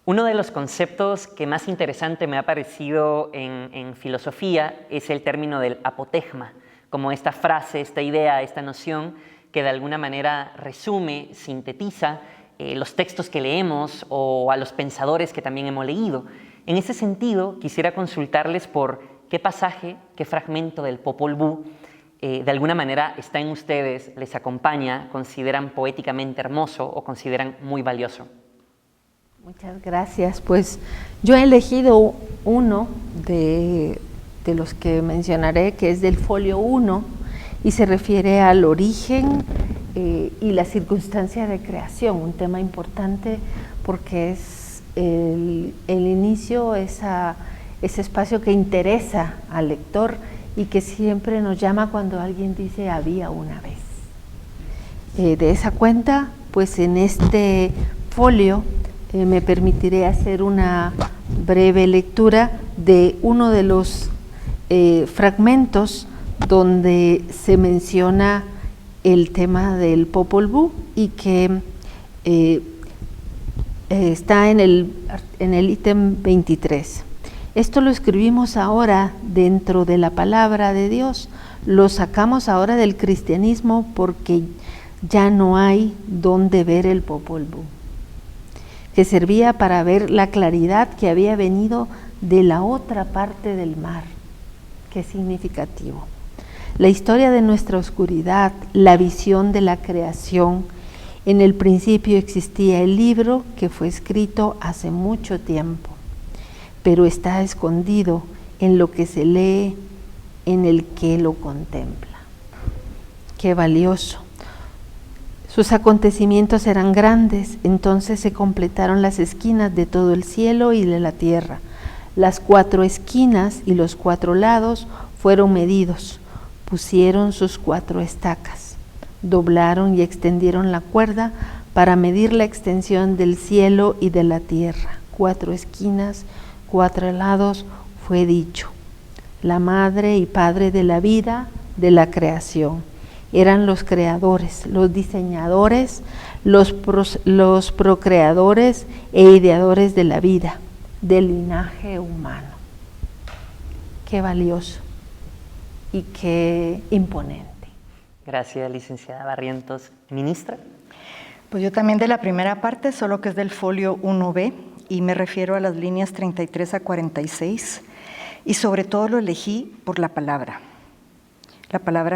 Uno de los conceptos que más interesante me ha parecido en filosofía es el término del apotegma, como esta frase, esta idea, esta noción que de alguna manera resume, sintetiza los textos que leemos o a los pensadores que también hemos leído. En ese sentido, quisiera consultarles por qué pasaje, qué fragmento del Popol Vuh de alguna manera está en ustedes, les acompaña, consideran poéticamente hermoso o consideran muy valioso. Muchas gracias. Pues yo he elegido uno de los que mencionaré, que es del folio 1 y se refiere al origen y la circunstancia de creación, un tema importante porque es el inicio, ese espacio que interesa al lector y que siempre nos llama cuando alguien dice había una vez. De esa cuenta, pues en este folio me permitiré hacer una breve lectura de uno de los fragmentos donde se menciona el tema del Popol Vuh y que está en el ítem 23. Esto lo escribimos ahora dentro de la palabra de Dios, lo sacamos ahora del cristianismo porque ya no hay donde ver el Popol Vuh, que servía para ver la claridad que había venido de la otra parte del mar. Qué significativo. La historia de nuestra oscuridad, la visión de la creación. En el principio existía el libro que fue escrito hace mucho tiempo, pero está escondido en lo que se lee, en el que lo contempla. Qué valioso. Sus acontecimientos eran grandes, entonces se completaron las esquinas de todo el cielo y de la tierra. Las 4 esquinas y los 4 lados fueron medidos, pusieron sus 4 estacas, doblaron y extendieron la cuerda para medir la extensión del cielo y de la tierra. 4 esquinas, 4 lados, fue dicho. La madre y padre de la vida, de la creación. eran los creadores, los diseñadores, los procreadores e ideadores de la vida, del linaje humano. Qué valioso y qué imponente. Gracias, licenciada Barrientos. Ministra. Pues yo también de la primera parte, solo que es del folio 1B, y me refiero a las líneas 33 a 46, y sobre todo lo elegí por la palabra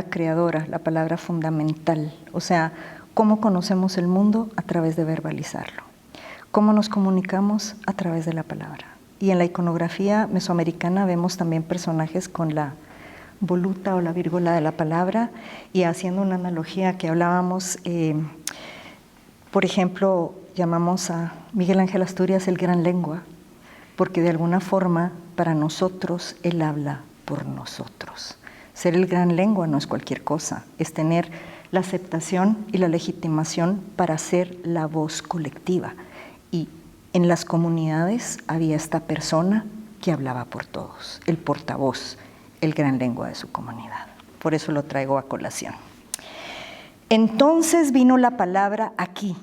creadora, la palabra fundamental, o sea, cómo conocemos el mundo a través de verbalizarlo, cómo nos comunicamos a través de la palabra. Y en la iconografía mesoamericana vemos también personajes con la voluta o la vírgula de la palabra, y haciendo una analogía que hablábamos, por ejemplo, llamamos a Miguel Ángel Asturias el gran lengua, porque de alguna forma para nosotros él habla por nosotros. Ser el gran lengua no es cualquier cosa, es tener la aceptación y la legitimación para ser la voz colectiva. Y en las comunidades había esta persona que hablaba por todos, el portavoz, el gran lengua de su comunidad. Por eso lo traigo a colación. Entonces vino la palabra aquí,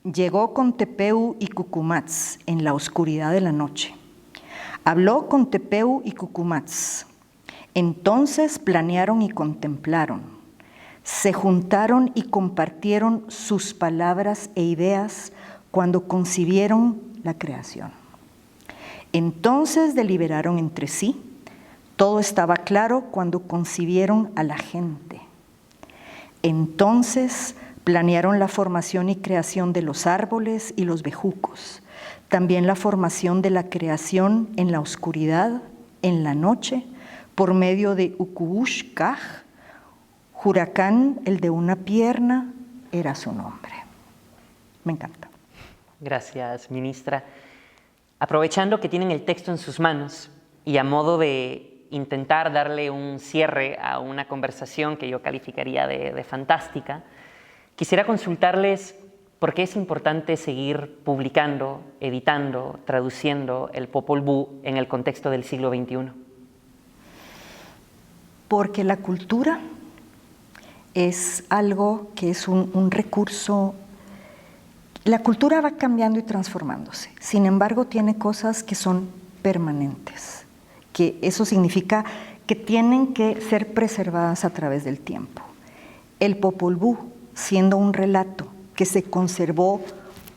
llegó con Tepeu y Cucumatz en la oscuridad de la noche. Habló con Tepeu y Cucumatz. Entonces planearon y contemplaron, se juntaron y compartieron sus palabras e ideas cuando concibieron la creación. Entonces deliberaron entre sí, todo estaba claro cuando concibieron a la gente. Entonces planearon la formación y creación de los árboles y los bejucos, también la formación de la creación en la oscuridad, en la noche, por medio de Ukuush Kaj, Huracán, el de una pierna, era su nombre. Me encanta. Gracias, ministra. Aprovechando que tienen el texto en sus manos y a modo de intentar darle un cierre a una conversación que yo calificaría de fantástica, quisiera consultarles por qué es importante seguir publicando, editando, traduciendo el Popol Vuh en el contexto del siglo XXI. Porque la cultura es algo que es un recurso. La cultura va cambiando y transformándose, sin embargo tiene cosas que son permanentes, que eso significa que tienen que ser preservadas a través del tiempo. El Popol Vuh, siendo un relato que se conservó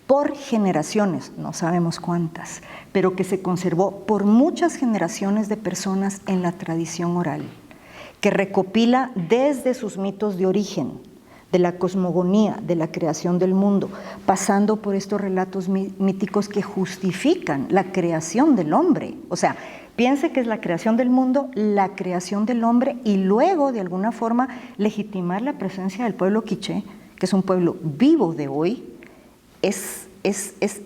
por generaciones, no sabemos cuántas, pero que se conservó por muchas generaciones de personas en la tradición oral, que recopila desde sus mitos de origen, de la cosmogonía, de la creación del mundo, pasando por estos relatos míticos que justifican la creación del hombre. O sea, piense que es la creación del mundo, la creación del hombre, y luego, de alguna forma, legitimar la presencia del pueblo quiché, que es un pueblo vivo de hoy.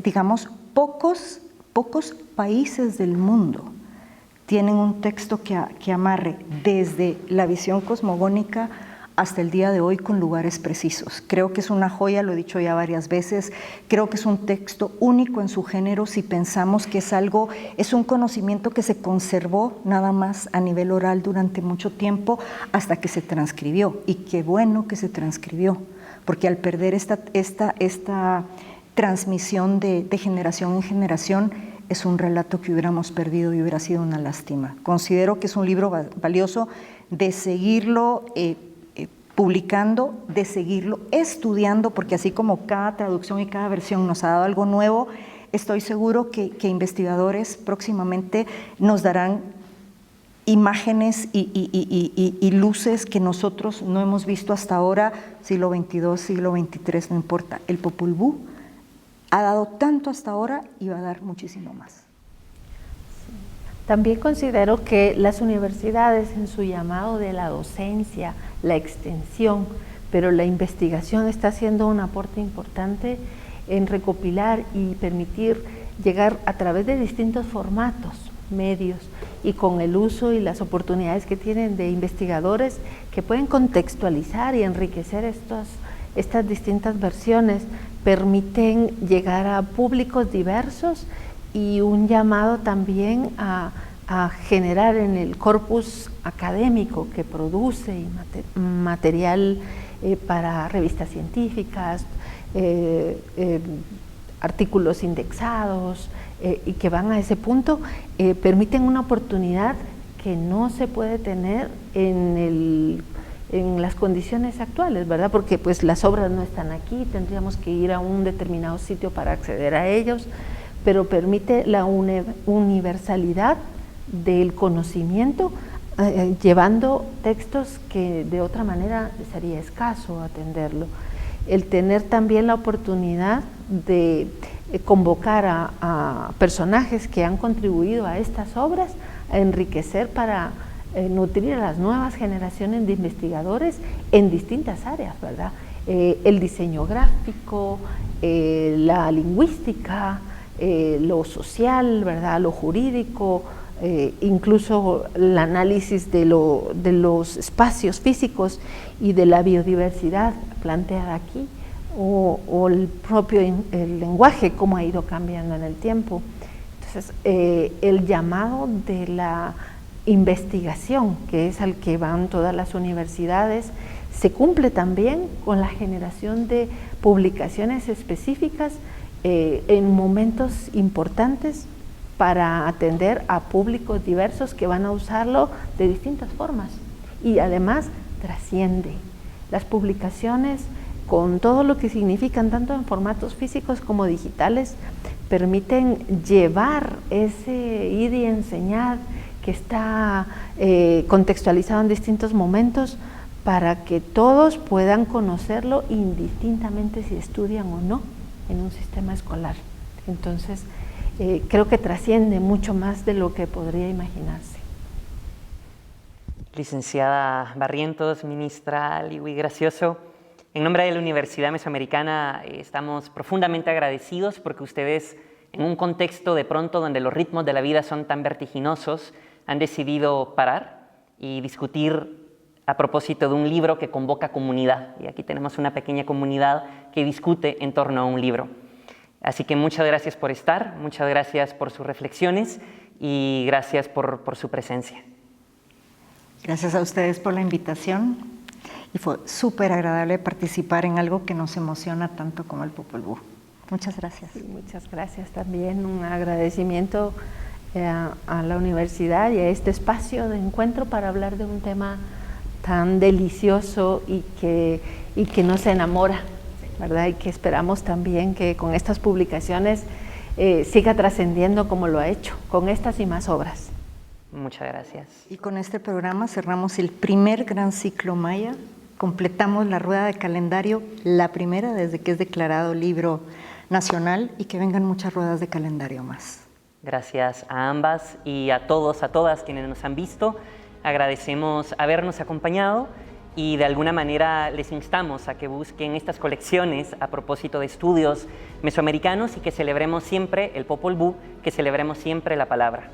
Digamos, pocos países del mundo tienen un texto que amarre desde la visión cosmogónica hasta el día de hoy con lugares precisos. Creo que es una joya, lo he dicho ya varias veces, creo que es un texto único en su género si pensamos que es un conocimiento que se conservó nada más a nivel oral durante mucho tiempo hasta que se transcribió, y qué bueno que se transcribió, porque al perder esta transmisión de generación en generación, es un relato que hubiéramos perdido y hubiera sido una lástima. Considero que es un libro valioso de seguirlo publicando, de seguirlo estudiando, porque así como cada traducción y cada versión nos ha dado algo nuevo, estoy seguro que investigadores próximamente nos darán imágenes y luces que nosotros no hemos visto hasta ahora, siglo XXII, siglo XXIII, no importa. El Popol Vuh ha dado tanto hasta ahora y va a dar muchísimo más. También considero que las universidades, en su llamado de la docencia, la extensión, pero la investigación, está haciendo un aporte importante en recopilar y permitir llegar a través de distintos formatos, medios, y con el uso y las oportunidades que tienen de investigadores que pueden contextualizar y enriquecer estas distintas versiones, permiten llegar a públicos diversos, y un llamado también a a generar en el corpus académico que produce y material para revistas científicas, artículos indexados y que van a ese punto, permiten una oportunidad que no se puede tener en las condiciones actuales, ¿verdad? Porque pues las obras no están aquí, tendríamos que ir a un determinado sitio para acceder a ellos, pero permite la universalidad del conocimiento, llevando textos que de otra manera sería escaso atenderlo. El tener también la oportunidad de convocar a personajes que han contribuido a estas obras, a enriquecer para nutrir a las nuevas generaciones de investigadores en distintas áreas, ¿verdad? El diseño gráfico, la lingüística, lo social, ¿verdad? Lo jurídico, incluso el análisis de los espacios físicos y de la biodiversidad planteada aquí, o el propio el lenguaje, cómo ha ido cambiando en el tiempo. Entonces, el llamado de la investigación, que es al que van todas las universidades, se cumple también con la generación de publicaciones específicas en momentos importantes para atender a públicos diversos que van a usarlo de distintas formas, y además trasciende. Las publicaciones, con todo lo que significan, tanto en formatos físicos como digitales, permiten llevar ese ir y enseñar que está contextualizado en distintos momentos para que todos puedan conocerlo indistintamente si estudian o no en un sistema escolar. Entonces, creo que trasciende mucho más de lo que podría imaginarse. Licenciada Barrientos, ministra Liwi Gracioso, en nombre de la Universidad Mesoamericana estamos profundamente agradecidos porque ustedes, en un contexto de pronto donde los ritmos de la vida son tan vertiginosos, han decidido parar y discutir a propósito de un libro que convoca comunidad. Y aquí tenemos una pequeña comunidad que discute en torno a un libro. Así que muchas gracias por estar, muchas gracias por sus reflexiones y gracias por su presencia. Gracias a ustedes por la invitación y fue súper agradable participar en algo que nos emociona tanto como el Popol Vuh. Muchas gracias. Sí, muchas gracias también, un agradecimiento a la universidad y a este espacio de encuentro para hablar de un tema tan delicioso y que nos enamora, ¿verdad? Y que esperamos también que con estas publicaciones siga trascendiendo como lo ha hecho, con estas y más obras. Muchas gracias. Y con este programa cerramos el primer gran ciclo maya, completamos la rueda de calendario, la primera desde que es declarado libro nacional, y que vengan muchas ruedas de calendario más. Gracias a ambas y a todos, a todas quienes nos han visto. Agradecemos habernos acompañado y de alguna manera les instamos a que busquen estas colecciones a propósito de estudios mesoamericanos y que celebremos siempre el Popol Vuh, que celebremos siempre la palabra.